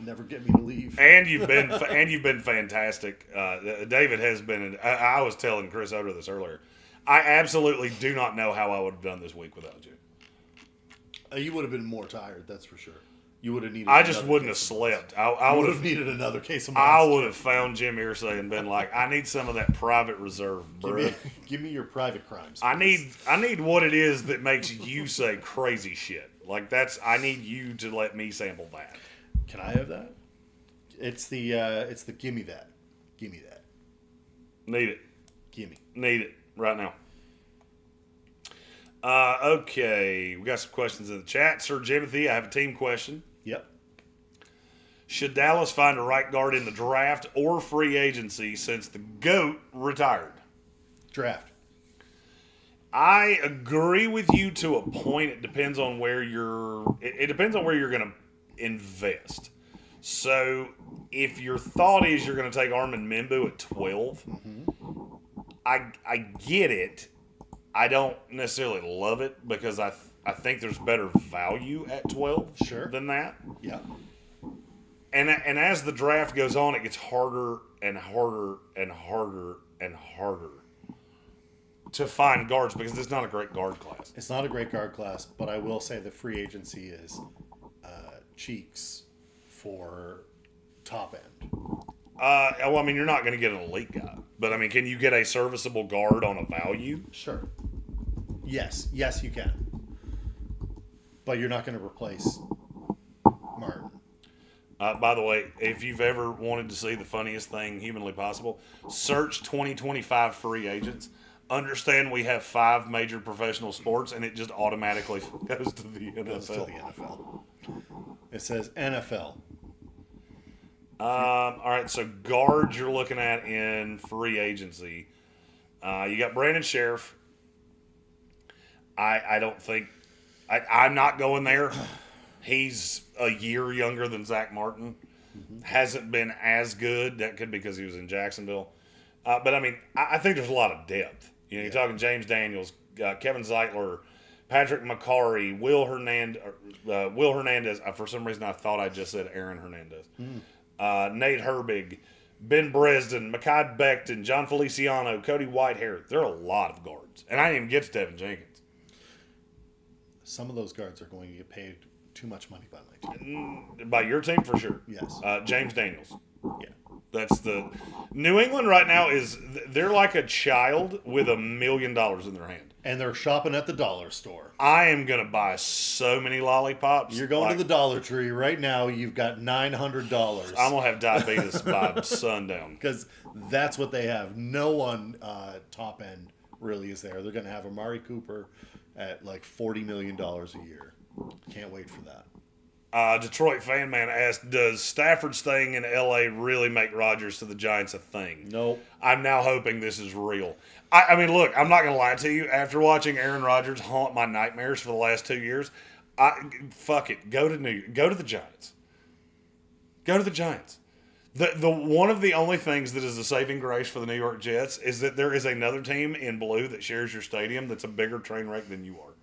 Never get me to leave. And you've been fantastic. David has been. I was telling Chris Oder this earlier. I absolutely do not know how I would have done this week without you. You would have been more tired, that's for sure. You would have needed. I just wouldn't have slept. I would have needed another case of. I would have found Jim Irsay and been like, I need some of that private reserve, bro. Give me your private crimes. Please. I need what it is that makes you say crazy shit. Like I need you to let me sample that. Can I have that? It's the gimme that. Gimme that. Need it. Gimme. Need it right now. Okay, we got some questions in the chat. Sir Jimothy, I have a team question. Yep. Should Dallas find a right guard in the draft or free agency since the GOAT retired? Draft. I agree with you to a point. It depends on where it depends on where you're going to invest. So if your thought is you're going to take Armin Membu at 12, I get it. I don't necessarily love it because I think there's better value at 12 than that. Yeah. And as the draft goes on, it gets harder and harder and harder and harder to find guards because it's not a great guard class. It's not a great guard class, but I will say the free agency is cheeks for top end. Well, I mean, you're not going to get an elite guy, but I mean, can you get a serviceable guard on a value? Sure. Yes, you can. But you're not going to replace Martin. By the way, if you've ever wanted to see the funniest thing humanly possible, search 2025 free agents. Understand we have 5 major professional sports, and it just automatically goes to the NFL. Goes to the NFL. It says NFL. All right, so guards you're looking at in free agency. You got Brandon Sheriff. I don't think I'm not going there. He's a year younger than Zach Martin. Hasn't been as good. That could be because he was in Jacksonville. But I mean, I think there's a lot of depth. You know, you're talking James Daniels, Kevin Zeitler, Patrick McCarry, Will Hernandez. For some reason, I thought I just said Aaron Hernandez. Nate Herbig, Ben Bresden, Mekhi Becton, John Feliciano, Cody Whitehair. There are a lot of guards. And I didn't even get to Tevin Jenkins. Some of those guards are going to get paid too much money by my team. By your team, for sure. Yes. James Daniels. Yeah. That's the New England right now they're like a child with $1 million in their hand. And they're shopping at the dollar store. I am going to buy so many lollipops. You're going to the Dollar Tree right now. You've got $900. I'm going to have diabetes by sundown. Because that's what they have. No one top end really is there. They're going to have Amari Cooper at like $40 million a year. Can't wait for that. Detroit fan man asked, does Stafford staying in L.A. really make Rodgers to the Giants a thing? Nope. I'm now hoping this is real. I mean, look, I'm not going to lie to you. After watching Aaron Rodgers haunt my nightmares for the last 2 years, fuck it. Go to the Giants. Go to the Giants. The one of the only things that is a saving grace for the New York Jets is that there is another team in blue that shares your stadium that's a bigger train wreck than you are.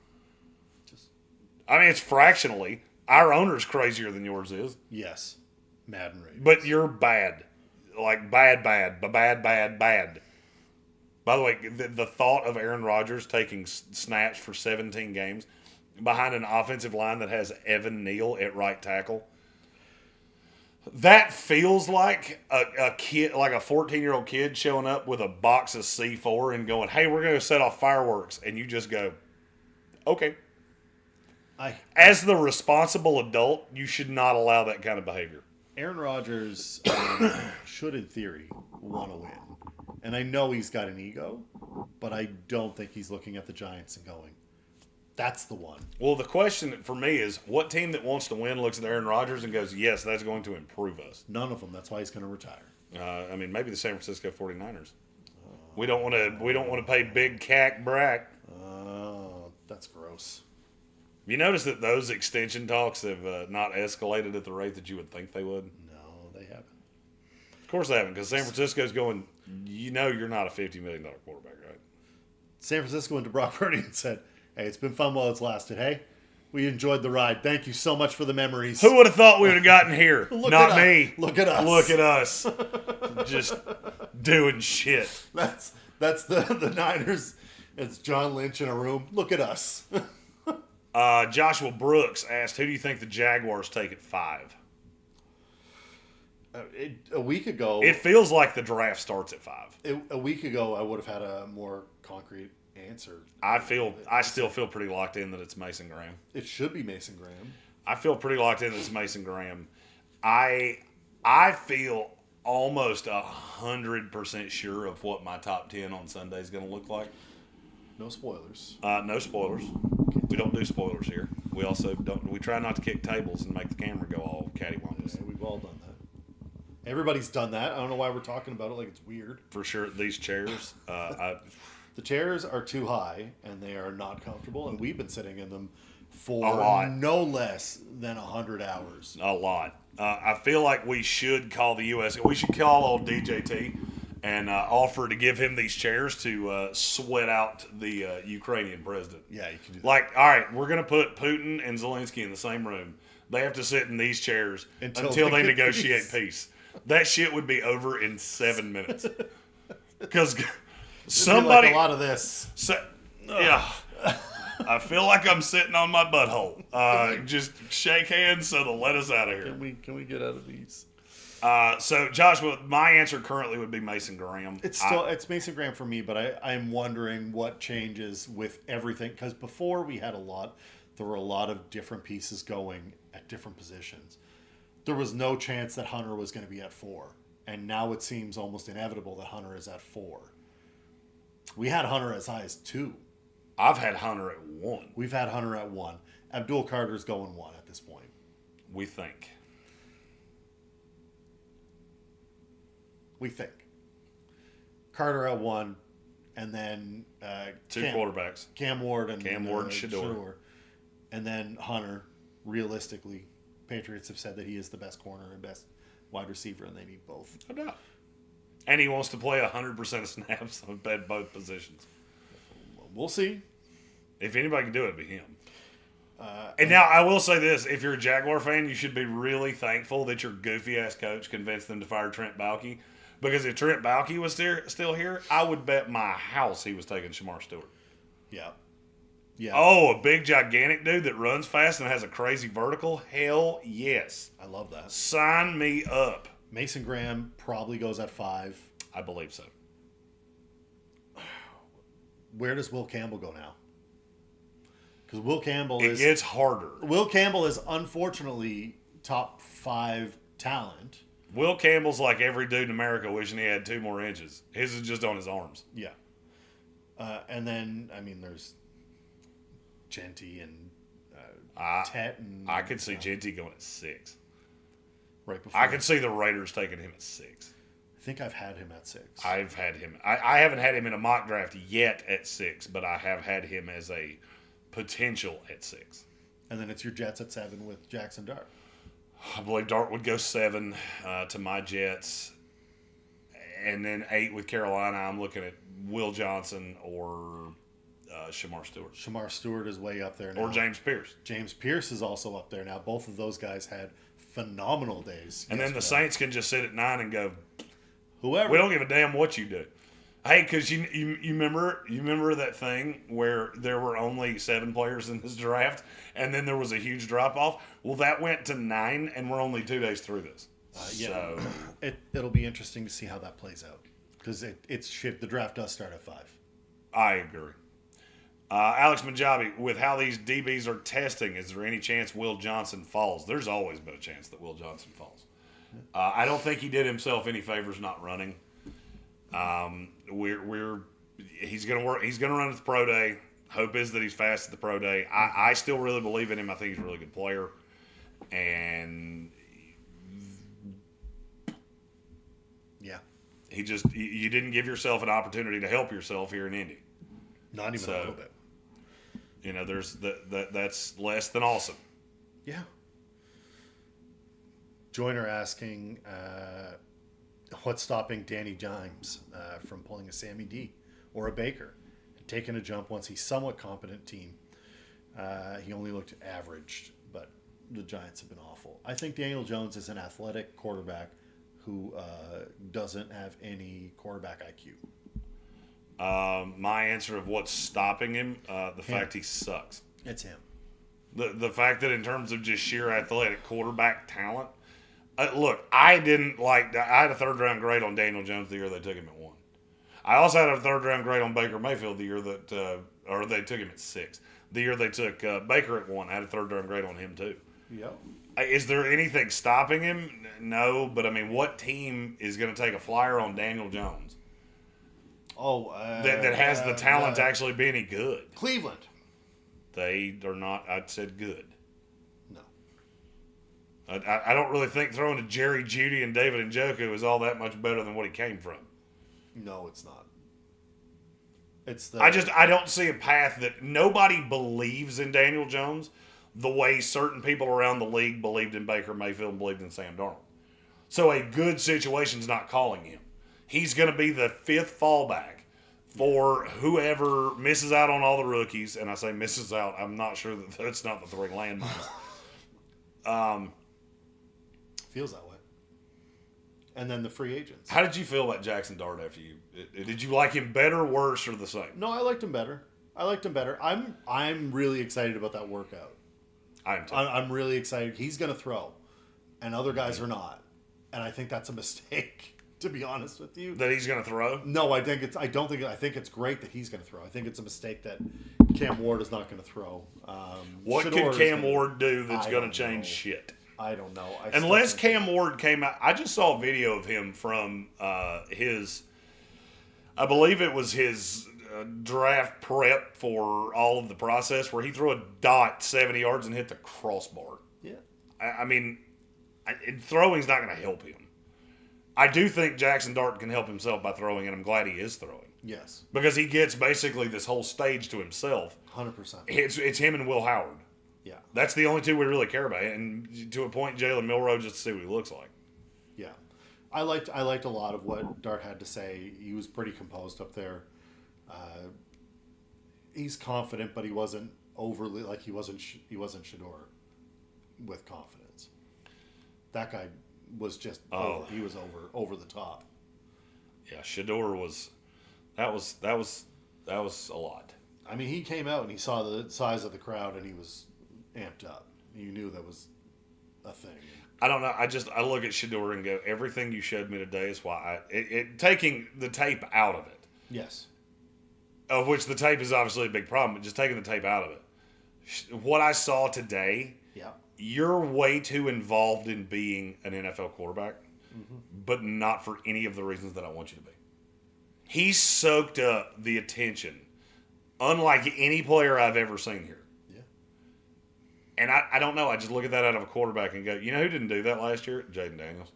I mean, it's fractionally. Our owner's crazier than yours is. Yes. Madden Raiders. But you're bad. Like, bad. By the way, the thought of Aaron Rodgers taking snaps for 17 games behind an offensive line that has Evan Neal at right tackle, that feels like a kid, like a 14-year-old kid showing up with a box of C4 and going, hey, we're going to set off fireworks. And you just go, okay. As the responsible adult, you should not allow that kind of behavior. Aaron Rodgers should, in theory, want to win. And I know he's got an ego, but I don't think he's looking at the Giants and going, that's the one. Well, the question for me is, what team that wants to win looks at Aaron Rodgers and goes, yes, that's going to improve us? None of them. That's why he's going to retire. I mean, maybe the San Francisco 49ers. We don't want to pay big cack brack. Oh, that's gross. You notice that those extension talks have not escalated at the rate that you would think they would? No, they haven't. Of course they haven't, because San Francisco's going, you know you're not a $50 million quarterback, right? San Francisco went to Brock Purdy and said, hey, it's been fun while it's lasted. Hey, we enjoyed the ride. Thank you so much for the memories. Who would have thought we would have gotten here? Not me. Look at us. Look at us. Just doing shit. That's the Niners. It's John Lynch in a room. Look at us. Joshua Brooks asked, who do you think the Jaguars take at 5? A week ago... It feels like the draft starts at 5. A week ago, I would have had a more concrete answer. I still feel pretty locked in that it's Mason Graham. It should be Mason Graham. I feel pretty locked in that it's Mason Graham. I feel almost 100% sure of what my top 10 on Sunday is going to look like. No spoilers. No spoilers. We don't do spoilers here. We also don't. We try not to kick tables and make the camera go all cattywampus. Yeah, we've all done that. Everybody's done that. I don't know why we're talking about it like it's weird. For sure, these chairs. The chairs are too high and they are not comfortable, and we've been sitting in them for a lot. No less than 100 hours. A lot. I feel like we should call the U.S. We should call old DJT and offer to give him these chairs to sweat out the Ukrainian president. Yeah, you can do that. Like, all right, we're going to put Putin and Zelensky in the same room. They have to sit in these chairs until they negotiate peace. That shit would be over in 7 minutes. Because Somebody, like a lot of this. Yeah. I feel like I'm sitting on my butthole. Just shake hands so they'll let us out of here. Can we get out of these? So, Joshua, my answer currently would be Mason Graham. It's Mason Graham for me, but I'm wondering what changes with everything, because before there were a lot of different pieces going at different positions. There was no chance that Hunter was going to be at 4, and now it seems almost inevitable that Hunter is at 4. We had Hunter as high as 2. I've had Hunter at 1. We've had Hunter at 1. Abdul Carter's going 1 at this point. We think. Carter at 1, and then two quarterbacks. Cam Ward and Shedeur. And then Hunter. Realistically, Patriots have said that he is the best corner and best wide receiver, and they need both. No doubt. And he wants to play 100% of snaps at both positions. We'll see. If anybody can do it, it'd be him. And now, I will say this. If you're a Jaguar fan, you should be really thankful that your goofy-ass coach convinced them to fire Trent Baalke. Because if Trent Baalke was still here, I would bet my house he was taking Shamar Stewart. Yeah. Oh, a big, gigantic dude that runs fast and has a crazy vertical? Hell yes. I love that. Sign me up. Mason Graham probably goes at 5. I believe so. Where does Will Campbell go now? Because Will Campbell It gets harder. Will Campbell is unfortunately top 5 talent. Will Campbell's like every dude in America wishing he had 2 more inches. His is just on his arms. Yeah. And then, there's Genty and Tet. And, I could see Genty going at 6. Right before. I could see the Raiders taking him at 6. I think I've had him at 6. I've had him. I haven't had him in a mock draft yet at 6, but I have had him as a potential at 6. And then it's your Jets at 7 with Jackson Dart. I believe Dart would go 7 to my Jets. And then 8 with Carolina. I'm looking at Will Johnson or Shamar Stewart. Shamar Stewart is way up there now. Or James Pierce. James Pierce is also up there now. Both of those guys had phenomenal days. And then the Saints can just sit at 9 and go, whoever. We don't give a damn what you do. Hey, because you remember that thing where there were only 7 players in this draft, and then there was a huge drop off. Well, that went to 9, and we're only 2 days through this. So it'll be interesting to see how that plays out, because it's shit. The draft does start at 5. I agree. Alex Majabi, with how these DBs are testing, is there any chance Will Johnson falls? There's always been a chance that Will Johnson falls. I don't think he did himself any favors not running. He's gonna work. He's gonna run at the pro day. Hope is that he's fast at the pro day. I still really believe in him. I think he's a really good player, and yeah, you didn't give yourself an opportunity to help yourself here in Indy. Not even a little bit. There's that's less than awesome. Yeah. Joyner asking, what's stopping Danny Dimes from pulling a Sammy D or a Baker and taking a jump once he's somewhat competent team? He only looked average, but the Giants have been awful. I think Daniel Jones is an athletic quarterback who doesn't have any quarterback IQ. My answer of what's stopping him, the fact he sucks. It's him. The fact that in terms of just sheer athletic quarterback talent, look, I had a 3rd-round grade on Daniel Jones the year they took him at 1. I also had a 3rd-round grade on Baker Mayfield the year that, or they took him at 6. The year they took Baker at 1, I had a 3rd-round grade on him too. Yep. Is there anything stopping him? No, but what team is going to take a flyer on Daniel Jones? That has the talent to actually be any good? Cleveland. They are not. I said good. No. I don't really think throwing to Jerry Jeudy and David Njoku is all that much better than what he came from. No, it's not. I don't see a path that nobody believes in Daniel Jones the way certain people around the league believed in Baker Mayfield and believed in Sam Darnold. So a good situation's not calling him. He's going to be the 5th fallback for whoever misses out on all the rookies. And I say misses out. I'm not sure that's not the 3 landmines. Feels that way. and then the free agents. How did you feel about Jackson Dart after you? Did you like him better, worse, or the same? No, I liked him better. I'm really excited about that workout. I'm really excited. He's going to throw, and other guys are not, and I think that's a mistake. To be honest with you, That he's going to throw? no, I think it's great that he's going to throw. I think it's a mistake that Cam Ward is not going to throw. What Shador could is Cam gonna- Ward do that's I going to don't change know. shit? I don't know. Unless Cam Ward came out. I just saw a video of him from his, I believe it was his draft prep for all of the process where he threw a dot 70 yards and hit the crossbar. Yeah. I mean, throwing's not going to help him. I do think Jackson Dart can help himself by throwing, and I'm glad he is throwing. Yes. Because he gets basically this whole stage to himself. 100%. It's him and Will Howard. Yeah. That's the only two we really care about. And to a point, Jalen Milroe, just to see what he looks like. Yeah. I liked a lot of what Dart had to say. He was pretty composed up there. He's confident, but he wasn't overly he wasn't Shador with confidence. That guy was just he was over the top. Yeah, Shador was that was a lot. I mean, he came out and he saw the size of the crowd and he was amped up. You knew that was a thing. I don't know. I look at Shador and go, everything you showed me today is why taking the tape out of it. Yes. Of which the tape is obviously a big problem, but just taking the tape out of it. What I saw today, Yeah. you're way too involved in being an NFL quarterback, but not for any of the reasons that I want you to be. He soaked up the attention, unlike any player I've ever seen here. Yeah. And I don't know. I just look at that out of a quarterback and go, you know who didn't do that last year? Jaden Daniels.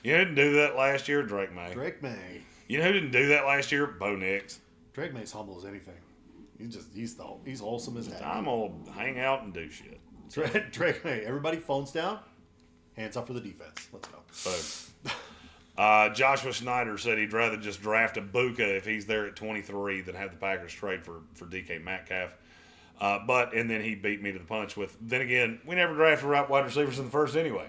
You know who didn't do that last year? Drake May. Drake May. You know who didn't do that last year? Bo Nix. Drake May's humble as anything. He's wholesome as heck. I'm gonna hang out and do shit. Drake May. Everybody phones down. Hands up for the defense. Let's go. So, Joshua Schneider said he'd rather just draft a Buka if he's there at 23 than have the Packers trade for DK Metcalf. And then he beat me to the punch with, then again, we never drafted wide receivers in the first anyway.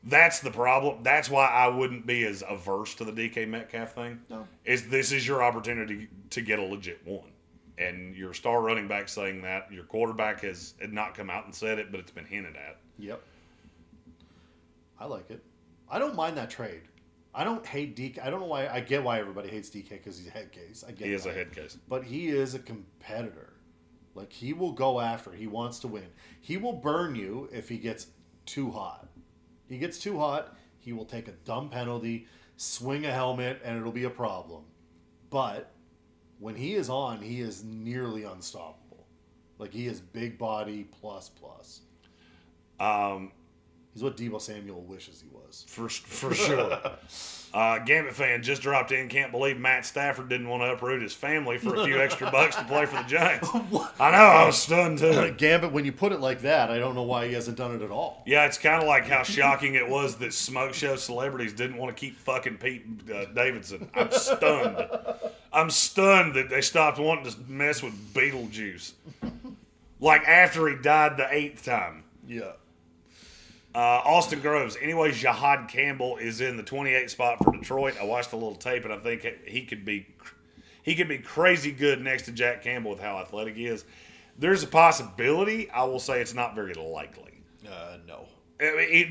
That's the problem. That's why I wouldn't be as averse to the DK Metcalf thing. No. This is your opportunity to get a legit one. And your star running back saying that, your quarterback has not come out and said it, but it's been hinted at. Yep. I like it. I don't mind that trade. I don't hate DK. I don't know why. I get why everybody hates DK because he's a head case. I get He is that. a head case. But he is a competitor. Like, he will go after. He wants to win. He will burn you if he gets too hot. He gets too hot, he will take a dumb penalty, swing a helmet, and it'll be a problem. But when he is on, he is nearly unstoppable. Like, he is big body plus. He's what Deebo Samuel wishes he was. For sure. Gambit fan just dropped in. Can't believe Matt Stafford didn't want to uproot his family for a few extra bucks to play for the Giants. I know, I was stunned too. Gambit, when you put it like that, I don't know why he hasn't done it at all. Yeah, it's kind of like how shocking it was that smoke show celebrities didn't want to keep fucking Pete Davidson. I'm stunned. I'm stunned that they stopped wanting to mess with Beetlejuice. Like after he died the 8th time. Yeah. Austin Groves. Anyway, Jahad Campbell is in the 28th spot for Detroit. I watched a little tape, and I think he could be crazy good next to Jack Campbell with how athletic he is. There's a possibility. I will say it's not very likely. No.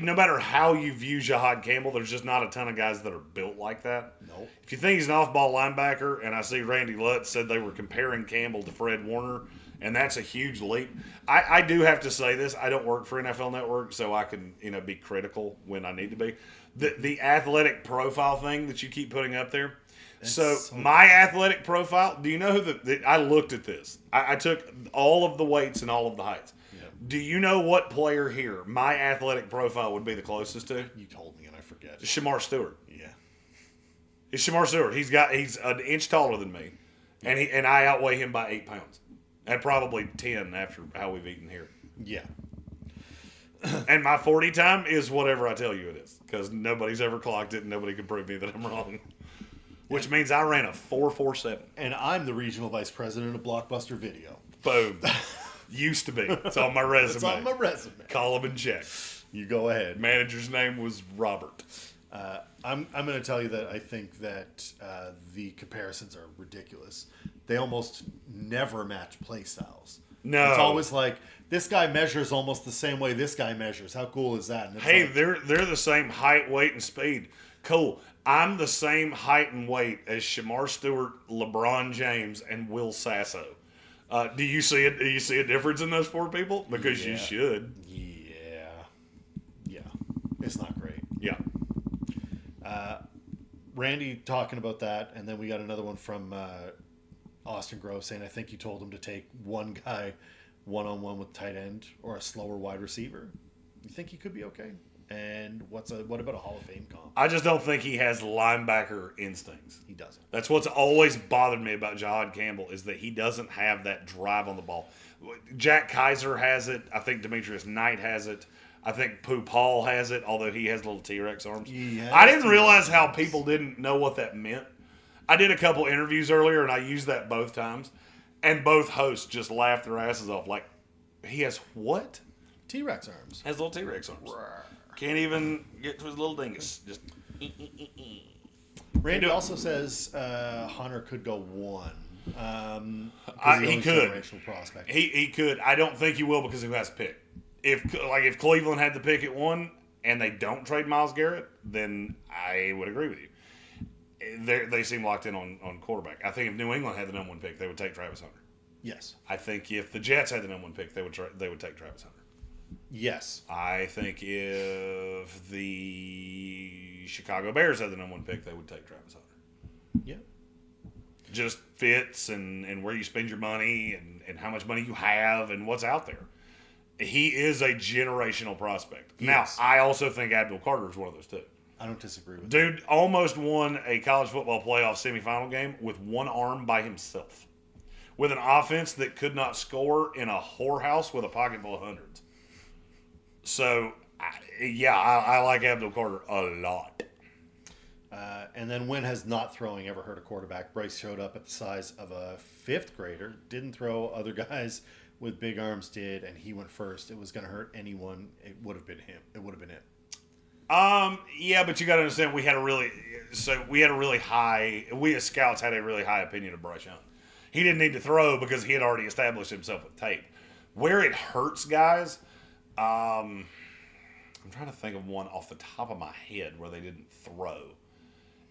No matter how you view Jahad Campbell, there's just not a ton of guys that are built like that. No. If you think he's an off-ball linebacker, and I see Randy Lutz said they were comparing Campbell to Fred Warner, and that's a huge leap. I do have to say this. I don't work for NFL Network, so I can be critical when I need to be. The athletic profile thing that you keep putting up there. So my athletic profile, do you know who I looked at this. I took all of the weights and all of the heights. Yeah. Do you know what player here my athletic profile would be the closest to? You told me and I forget. Shamar Stewart. Yeah. It's Shamar Stewart. He's an inch taller than me, and I outweigh him by 8 pounds. And probably 10 after how we've eaten here. Yeah. And my 40 time is whatever I tell you it is. Because nobody's ever clocked it and nobody can prove me that I'm wrong. Which means I ran a 4.47. And I'm the regional vice president of Blockbuster Video. Boom. Used to be. It's on my resume. It's on my resume. Call him and check. You go ahead. Manager's name was Robert. I'm going to tell you that I think that the comparisons are ridiculous. They almost never match play styles. No. It's always like, this guy measures almost the same way this guy measures. How cool is that? Hey, like, they're the same height, weight, and speed. Cool. I'm the same height and weight as Shamar Stewart, LeBron James, and Will Sasso. Do you see it? Do you see a difference in those four people? Because you should. Yeah. It's not great. Yeah. Randy talking about that, and then we got another one from Austin Grove saying, I think you told him to take one guy one-on-one with tight end or a slower wide receiver. You think he could be okay? And what about a Hall of Fame comp? I just don't think he has linebacker instincts. He doesn't. That's what's always bothered me about Jahad Campbell is that he doesn't have that drive on the ball. Jack Kaiser has it. I think Demetrius Knight has it. I think Pooh Paul has it, although he has little T-Rex arms. I didn't realize how people didn't know what that meant. I did a couple interviews earlier, and I used that both times. And both hosts just laughed their asses off. Like, he has what? T-Rex arms. Has little T-Rex arms. Can't even get to his little dingus. Just. Randy also says Hunter could go one. He could. Generational prospect. He could. I don't think he will because who has to pick? If Cleveland had to pick at one and they don't trade Myles Garrett, then I would agree with you. They seem locked in on quarterback. I think if New England had the number one pick, they would take Travis Hunter. Yes. I think if the Jets had the number one pick, they would take Travis Hunter. Yes. I think if the Chicago Bears had the number one pick, they would take Travis Hunter. Yeah. Just fits and where you spend your money and how much money you have and what's out there. He is a generational prospect. Yes. Now, I also think Abdul Carter is one of those too. I don't disagree with that. Dude almost won a college football playoff semifinal game with one arm by himself. With an offense that could not score in a whorehouse with a pocket full of hundreds. So, I like Abdul Carter a lot. And then when has not throwing ever hurt a quarterback? Bryce showed up at the size of a fifth grader, didn't throw. Other guys with big arms did, and he went first. It was going to hurt anyone. It would have been him. It would have been him. Yeah, but you got to understand, we as scouts had a really high opinion of Bryce Young. He didn't need to throw because he had already established himself with tape. Where it hurts guys, I'm trying to think of one off the top of my head where they didn't throw.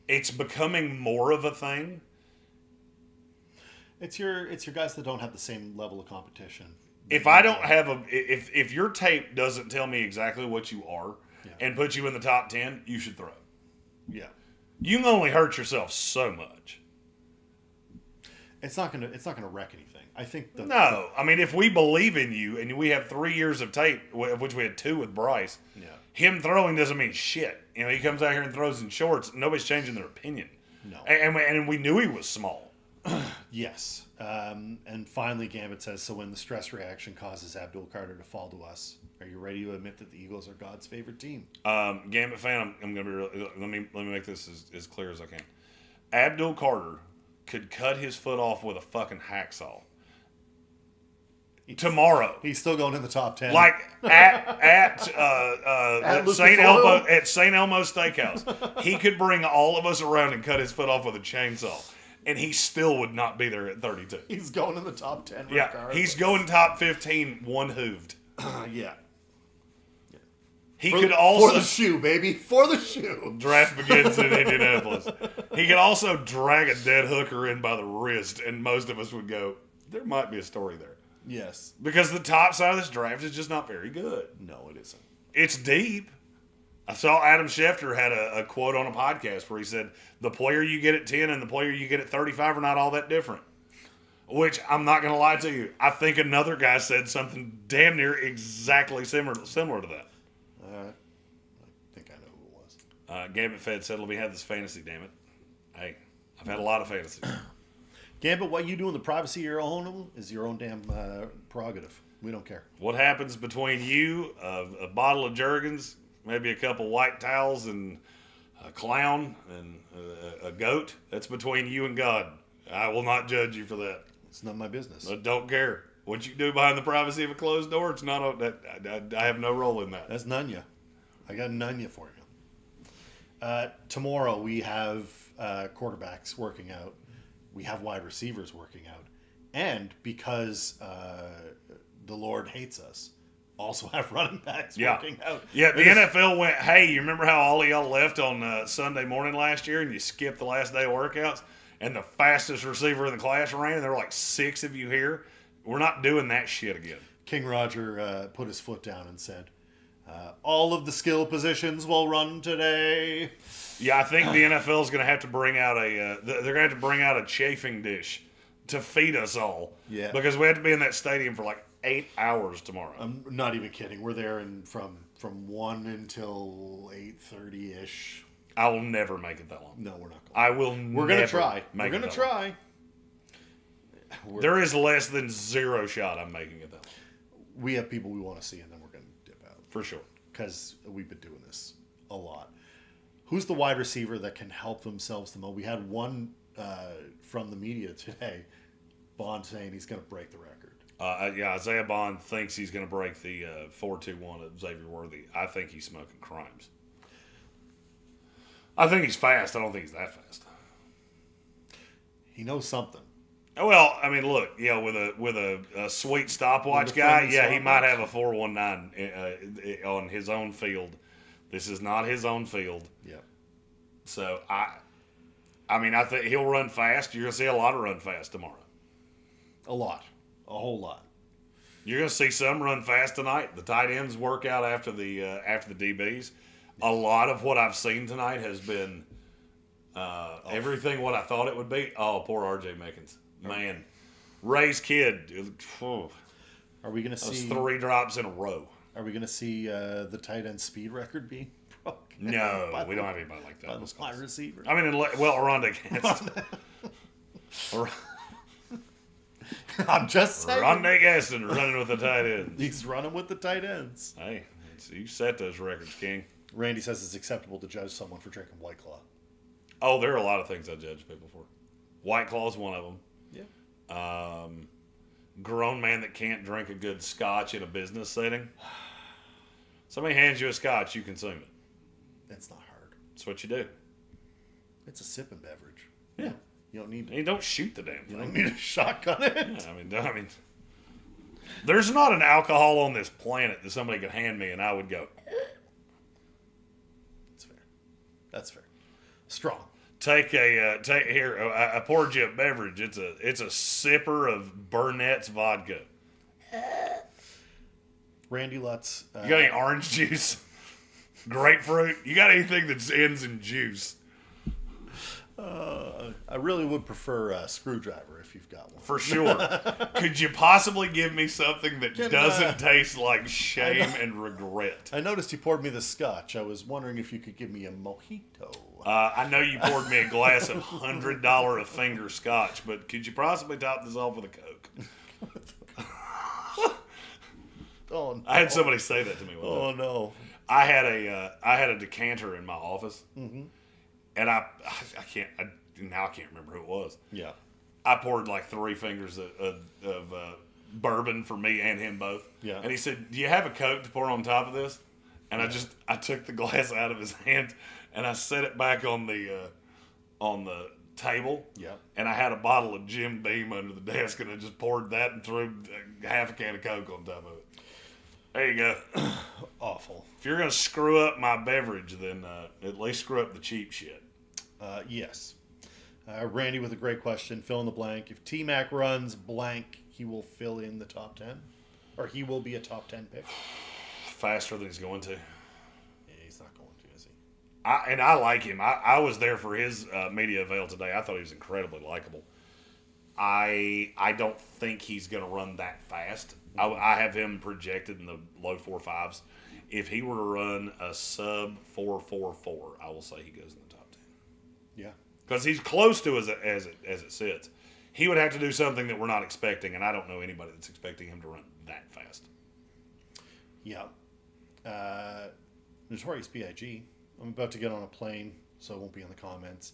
It's becoming more of a thing. It's your guys that don't have the same level of competition. If I don't have if your tape doesn't tell me exactly what you are and put you in the top 10, you should throw. Yeah. You can only hurt yourself so much. It's not gonna wreck anything. I think I mean, if we believe in you and we have 3 years of tape, of which we had 2 with Bryce, him throwing doesn't mean shit. You know, he comes out here and throws in shorts. Nobody's changing their opinion. No. And we knew he was small. Yes. And finally, Gambit says, so when the stress reaction causes Abdul Carter to fall to us, are you ready to admit that the Eagles are God's favorite team? Gambit fan, I'm going to be let me make this as clear as I can. Abdul Carter could cut his foot off with a fucking hacksaw tomorrow. He's still going in the top 10. Like at St. Elmo Steakhouse. He could bring all of us around and cut his foot off with a chainsaw. And he still would not be there at 32. He's going in the top 10. Yeah, he's going top 15, one hooved. Yeah. He could also... For the shoe, baby. For the shoe. Draft begins in Indianapolis. He could also drag a dead hooker in by the wrist, and most of us would go, there might be a story there. Yes. Because the top side of this draft is just not very good. No, it isn't. It's deep. I saw Adam Schefter had a quote on a podcast where he said, the player you get at 10 and the player you get at 35 are not all that different. Which, I'm not going to lie to you, I think another guy said something damn near exactly similar to that. I think I know who it was. Gambit Fed said, let me have this fantasy, damn it. Hey, I've had a lot of fantasies. Gambit, what you do in the privacy of your own home is your own damn prerogative. We don't care. What happens between you, a bottle of Jergens, maybe a couple white towels, and a clown, and a goat, that's between you and God. I will not judge you for that. It's not my business. I don't care. What you do behind the privacy of a closed door, it's not I have no role in that. That's Nunya. I got Nunya for you. Tomorrow we have quarterbacks working out. We have wide receivers working out. And because the Lord hates us, also have running backs working out. Yeah, the NFL went, hey, you remember how all of y'all left on Sunday morning last year and you skipped the last day of workouts? And the fastest receiver in the class ran, and there were like 6 of you here. We're not doing that shit again. King Roger put his foot down and said, all of the skill positions will run today. Yeah, I think the NFL is going to have to bring out they're going to have to bring out a chafing dish to feed us all. Yeah. Because we have to be in that stadium for like 8 hours tomorrow. I'm not even kidding. We're there from 1 until 8:30-ish. I will never make it that long. No, we're not going. I will We're going to try. We're going to try. There is less than 0 shot I'm making it that long. We have people we want to see, and then we're going to dip out. For sure. Because we've been doing this a lot. Who's the wide receiver that can help themselves the most? We had one from the media today, Bond, saying he's going to break the record. Yeah, Isaiah Bond thinks he's going to break the 4.21 of Xavier Worthy. I think he's smoking crimes. I think he's fast. I don't think he's that fast. He knows something. Well, I mean, look, with a sweet stopwatch guy, he might have a 4.19 on his own field. This is not his own field. Yeah. So I mean, I think he'll run fast. You're gonna see a lot of run fast tomorrow. A lot, a whole lot. You're gonna see some run fast tonight. The tight ends work out after the DBs. A lot of what I've seen tonight has been everything what I thought it would be. Oh, poor R.J. Mickens. Man, Ray's kid. Are we going to see 3 drops in a row? Are we going to see the tight end speed record being broken? No, we don't have anybody like that. By the wide receiver. I mean, Rondé Gaston. I'm just saying. Rondé Gaston running with the tight ends. He's running with the tight ends. Hey, you set those records, King. Randy says it's acceptable to judge someone for drinking White Claw. Oh, there are a lot of things I judge people for. White Claw's one of them. Yeah. Grown man that can't drink a good scotch in a business setting. Somebody hands you a scotch, you consume it. That's not hard. That's what you do. It's a sipping beverage. Yeah. You don't need You don't shoot the damn thing. You don't need a shotgun it. Yeah, I mean, there's not an alcohol on this planet that somebody could hand me and I would go. That's fair. That's fair. Strong. Take here. I poured you a beverage. It's a sipper of Burnett's vodka. Randy Lutz. You got any orange juice? Grapefruit? You got anything that ends in juice? I really would prefer a screwdriver if you've got one. For sure. Could you possibly give me something that doesn't taste like shame and regret? I noticed you poured me the scotch. I was wondering if you could give me a mojito. I know you poured me a glass of $100 a finger scotch, but could you possibly top this off with a Coke? Oh, no. I had somebody say that to me one time. Oh, no. I had a decanter in my office, and I can't remember who it was. Yeah. I poured like 3 fingers of bourbon for me and him both. Yeah. And he said, "Do you have a Coke to pour on top of this?" And I took the glass out of his hand and I set it back on the table. Yeah. And I had a bottle of Jim Beam under the desk, and I just poured that and threw half a can of Coke on top of it. There you go. Awful. If you're going to screw up my beverage, then at least screw up the cheap shit. Yes. Randy with a great question. Fill in the blank. If T-Mac runs blank, he will fill in the top 10? Or he will be a top 10 pick? Faster than he's going to. Yeah, he's not going to, is he? I like him. I was there for his media avail today. I thought he was incredibly likable. I don't think he's going to run that fast. I have him projected in the low 4.5s. If he were to run a sub 4.44, I will say he goes in the top 10. Yeah. Because he's close to as it sits. He would have to do something that we're not expecting, and I don't know anybody that's expecting him to run that fast. Yeah. Notorious B.I.G. I'm about to get on a plane, so it won't be in the comments.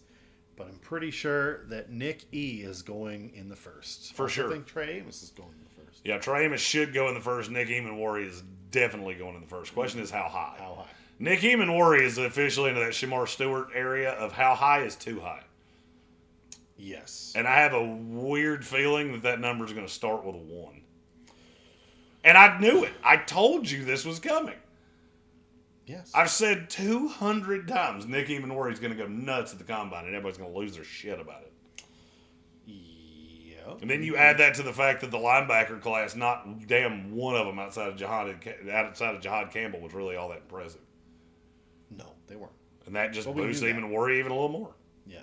But I'm pretty sure that Nick E. is going in the first. For sure. I think Trey Amos is going in the first. first. Yeah, Trey Amos should go in the first. Nick Emmanwori is definitely going in the first. Question is how high? How high? Nick Emmanwori is officially into that Shamar Stewart area of how high is too high. Yes. And I have a weird feeling that number is going to start with a 1. And I knew it. I told you this was coming. Yes. I've said 200 times Nick Emmanwori is going to go nuts at the combine and everybody's going to lose their shit about it. Yep. And then you add that to the fact that the linebacker class, not damn one of them outside of Jahad Campbell was really all that impressive. No, they weren't. And that just Well, we boosts knew that. Emmanwori even a little more. Yeah.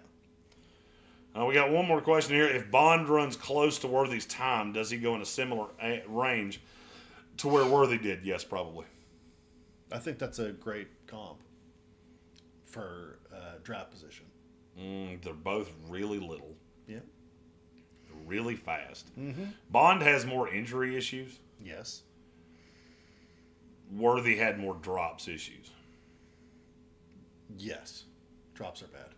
We got one more question here. If Bond runs close to Worthy's time, does he go in a similar range to where Worthy did? Yes, probably. I think that's a great comp for draft position. They're both really little, Yeah. really fast. Mm-hmm. Bond has more injury issues. Yes. Worthy had more drops issues. Yes. Drops are bad.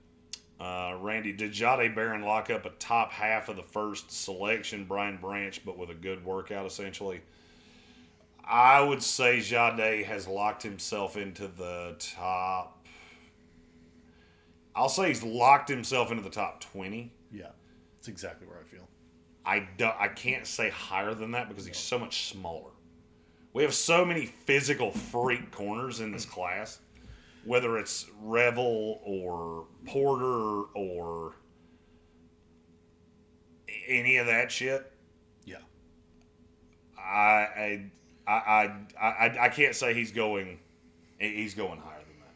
Randy, did Jade Barron lock up a top half of the first selection, Brian Branch, but with a good workout, essentially? I would say Jade has locked himself into the top. I'll say he's locked himself into the top 20. Yeah. That's exactly where I feel. I can't say higher than that because he's so much smaller. We have so many physical freak corners in this class. Whether it's Revel or Porter or any of that shit, Yeah. I can't say he's going higher than that.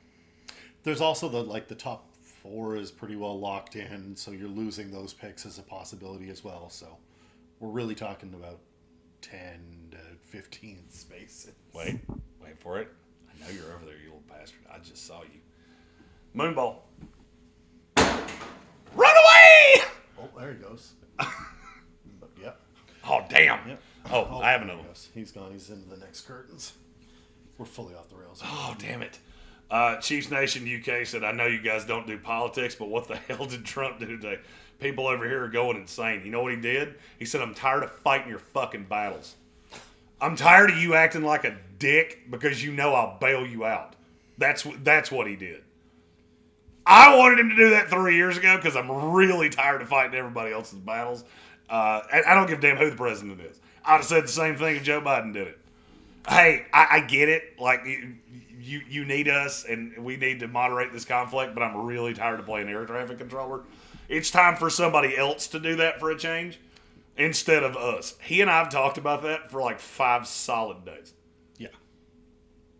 There's also the top 4 is pretty well locked in, so you're losing those picks as a possibility as well. So we're really talking about 10 to 15 spaces. Wait for it. I know you're over there, you little bastard. I just saw you. Moonball. Run away! Oh, there he goes. Yeah. Oh, damn. Yep. Oh, I have there another he one. goes. He's gone. He's into the next curtains. We're fully off the rails. Oh, damn it. Chiefs Nation UK said, I know you guys don't do politics, but what the hell did Trump do today? People over here are going insane. You know what he did? He said, I'm tired of fighting your fucking battles. I'm tired of you acting like a dick because you know I'll bail you out. That's what he did. I wanted him to do that 3 years ago because I'm really tired of fighting everybody else's battles. And I don't give a damn who the president is. I'd have said the same thing if Joe Biden did it. Hey, I get it. Like, you need us, and we need to moderate this conflict, but I'm really tired of playing air traffic controller. It's time for somebody else to do that for a change instead of us. He and I have talked about that for like 5 solid days. Yeah.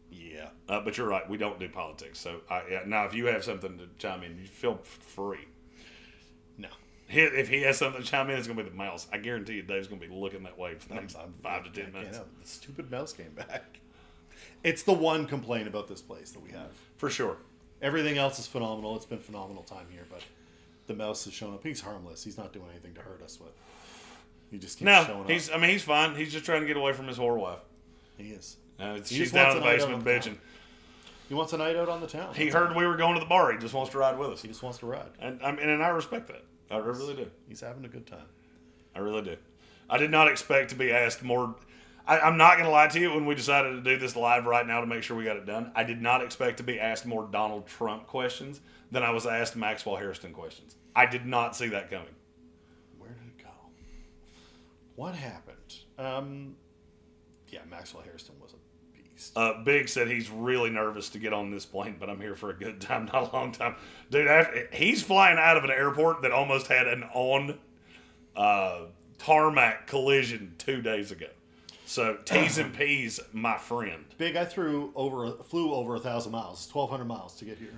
Yeah. But you're right. We don't do politics. So now, if you have something to chime in, you feel free. No. If he has something to chime in, it's going to be the mouse. I guarantee you Dave's going to be looking that way for the next 5 to 10 minutes. The stupid mouse came back. It's the one complaint about this place that we have. For sure. Everything else is phenomenal. It's been a phenomenal time here, but the mouse has shown up. He's harmless. He's not doing anything to hurt us with. He just keeps showing up. He's fine. He's just trying to get away from his whore wife. He is. She's down in the basement bitching. He wants a night out on the town. He heard we were going to the bar. He just wants to ride with us. He just wants to ride. And I respect that. I really do. He's having a good time. I really do. I did not expect to be asked more. I'm not going to lie to you. When we decided to do this live right now to make sure we got it done, I did not expect to be asked more Donald Trump questions than I was asked Maxwell Hairston questions. I did not see that coming. Where did it go? What happened? Yeah, Maxwell Hairston was a beast. Big said he's really nervous to get on this plane, but I'm here for a good time, not a long time. Dude, he's flying out of an airport that almost had an tarmac collision 2 days ago. So T's and P's, my friend. Big, I flew over 1,000 miles. It's 1,200 miles to get here.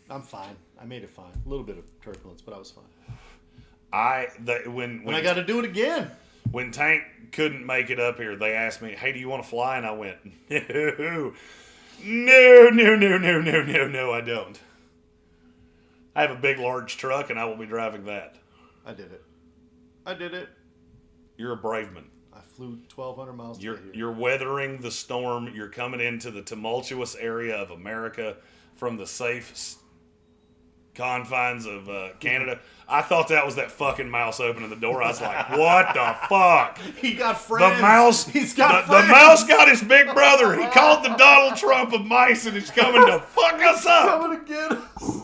I'm fine. I made it fine. A little bit of turbulence, but I was fine. When I got to do it again. When Tank couldn't make it up here, they asked me, hey, do you want to fly? And I went, no, I don't. I have a big, large truck, and I will be driving that. I did it. You're a brave man. I flew 1,200 miles to get here. You're weathering the storm. You're coming into the tumultuous area of America from the safe confines of Canada. I thought that was that fucking mouse opening the door. I was like, what the fuck? He got friends. The mouse. He's got the friends. mouse got his big brother. He called the Donald Trump of mice, and he's coming to fuck us up. Coming to get us.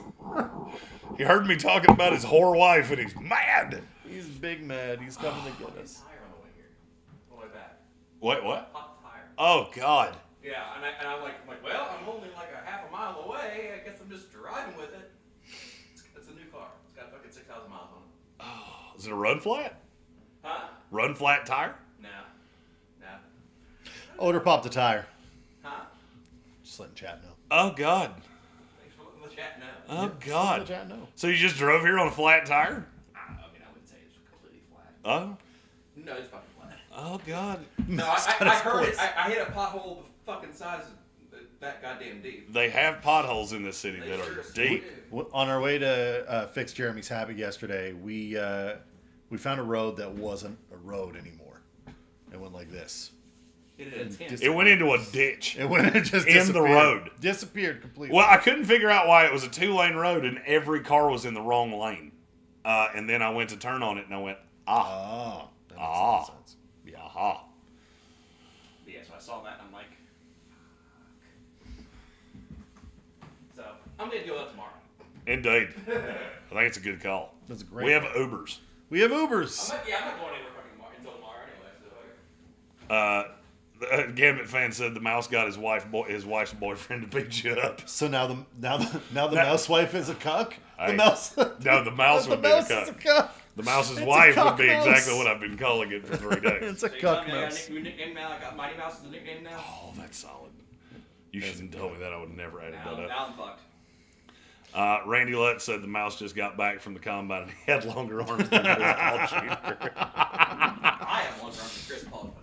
He heard me talking about his whore wife, and he's mad. He's big mad. He's coming to get us. Tire on the way here. On the way back. What? Hot tire. Oh, God. Yeah, and I'm like, well, I'm only like a half a mile away. I guess I'm just driving with it. It's a new car. It's got fucking 6,000 miles on it. Oh, is it a run flat? Huh? Run flat tire? No. Odor popped the tire. Huh? Just letting chat know. Oh, God. Thanks for letting the chat know. Oh, Just letting God. the chat know. So you just drove here on a flat tire? I wouldn't say it's completely flat. Oh. No, it's fucking flat. Oh, God. No, I heard it. I hit a pothole the fucking size of that goddamn deep. They have potholes in this city that are deep. On our way to fix Jeremy's habit yesterday, we found a road that wasn't a road anymore. It went like this. It went into a ditch. It went just in the road. Disappeared completely. Well, I couldn't figure out why it was a 2-lane road and every car was in the wrong lane. And then I went to turn on it and I went, that makes a lot of sense. Yeah. Aha. Yeah, so I saw that and I'm like, fuck. So I'm gonna deal with that tomorrow. Indeed. I think it's a good call. That's a great We have call. Ubers. We have Ubers. I'm not going anywhere fucking until tomorrow anyway. So. The Gambit fan said the mouse got his wife's boyfriend to beat you up. So now the mouse wife is a cuck. The Hey, mouse. No, the mouse would be the is a cuck. cuck. The mouse's It's a wife would cuck be mouse. exactly what I've been calling it for 3 days. It's a So you telling cuck me I got mouse. a new nickname now? I got Mighty Mouse as a nickname now? Oh, that's solid. You shouldn't tell me that. I would never added that Now up. I'm fucked. Randy Lutz said the mouse just got back from the combine and he had longer arms than Chris Paul Jr. I have one from Chris Paul.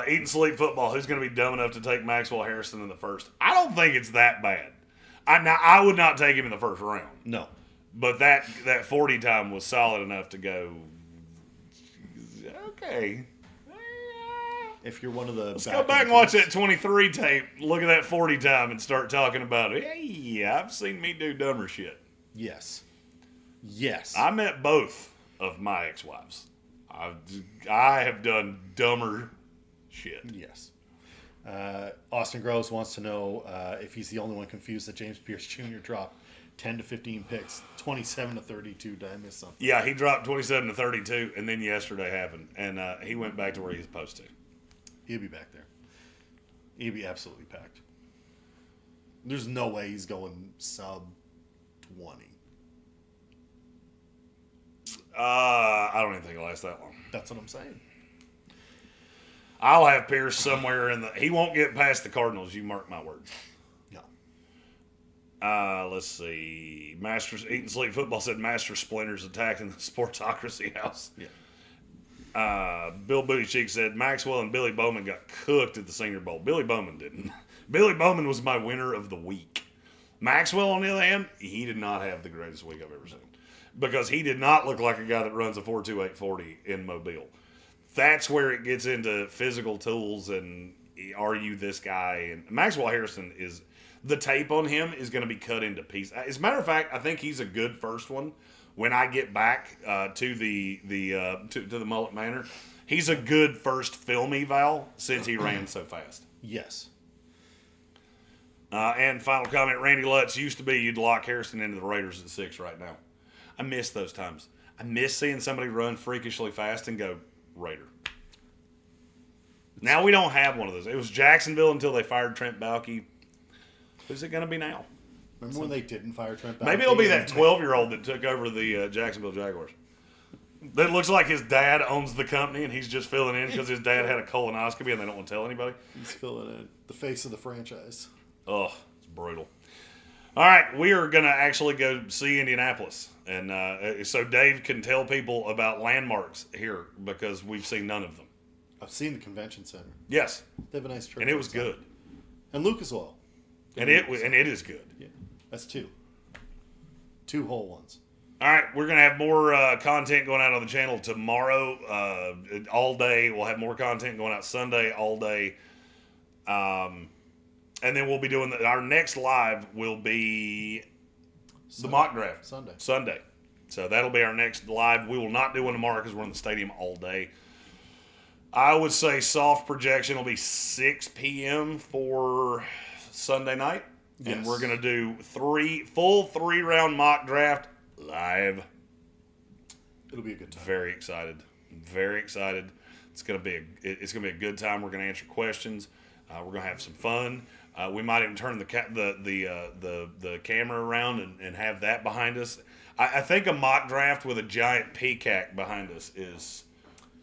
Eat and sleep football. Who's going to be dumb enough to take Maxwell Hairston in the first? I don't think it's that bad. I would not take him in the first round. No. But that 40 time was solid enough to go, okay. If you're one of the Let's go back and watch that 23 tape, look at that 40 time, and start talking about it. Hey, I've seen me do dumber shit. Yes. I met both of my ex-wives. I have done dumber shit. Yes. Austin Gross wants to know if he's the only one confused that James Pierce Jr. dropped 10 to 15 picks, 27 to 32. Did I miss something? Yeah, he dropped 27 to 32, and then yesterday happened, and he went back to where he's supposed to. He'll be back there. He'll be absolutely packed. There's no way he's going sub 20. I don't even think it'll last that long. That's what I'm saying. I'll have Pierce somewhere in the. He won't get past the Cardinals. You mark my words. No. Let's see. Masters Eat and Sleep Football said Master Splinters attacking the Sportsocracy house. Yeah. Bill Booty Cheek said Maxwell and Billy Bowman got cooked at the Senior Bowl. Billy Bowman didn't. Billy Bowman was my winner of the week. Maxwell, on the other hand, he did not have the greatest week I've ever seen. Because he did not look like a guy that runs a 4.28 40 in Mobile. That's where it gets into physical tools and are you this guy? And Maxwell Hairston is, the tape on him is going to be cut into pieces. As a matter of fact, I think he's a good first one. When I get back to the Mullet Manor, he's a good first film eval since he ran so fast. Yes. And final comment, Randy Lutz used to be you'd lock Hairston into the Raiders at 6 right now. I miss those times. I miss seeing somebody run freakishly fast and go, Raider. Now we don't have one of those. It was Jacksonville until they fired Trent Baalke. Who's it going to be now? Remember when they didn't fire Trent Baalke? Maybe it'll be that 12-year-old that took over the Jacksonville Jaguars. That looks like his dad owns the company and he's just filling in because his dad had a colonoscopy and they don't want to tell anybody. He's filling in the face of the franchise. Oh, it's brutal. All right, we are going to actually go see Indianapolis. And so Dave can tell people about landmarks here because we've seen none of them. I've seen the convention center. Yes. They have a nice church. And it was good. And Lucas Oil. And it is good. Yeah, that's 2. 2 whole ones. All right, we're going to have more content going out on the channel tomorrow all day. We'll have more content going out Sunday all day. And then we'll be doing our next live will be The mock draft. Sunday. So that'll be our next live. We will not do one tomorrow because we're in the stadium all day. I would say soft projection will be 6 p.m. for Sunday night. Yes. And we're going to do full 3-round mock draft live. It'll be a good time. Very excited. Very excited. It's going to be a good time. We're going to answer questions. We're going to have some fun. We might even turn the camera around and have that behind us. I think a mock draft with a giant peacock behind us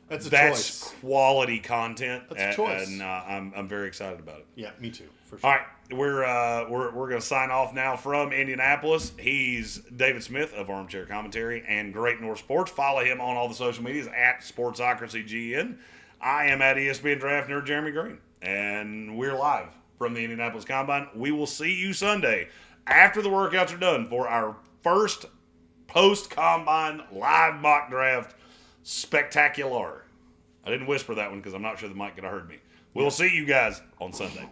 That's choice. Quality content. That's a choice. And I'm very excited about it. Yeah, me too. For sure. All right, we're going to sign off now from Indianapolis. He's David Smith of Armchair Commentary and Great North Sports. Follow him on all the social medias at SportsocracyGN. I am at ESPN Draft Nerd Jeremy Green, and we're live from the Indianapolis Combine. We will see you Sunday after the workouts are done for our first post-combine live mock draft spectacular. I didn't whisper that one because I'm not sure the mic could have heard me. We'll see you guys on Sunday.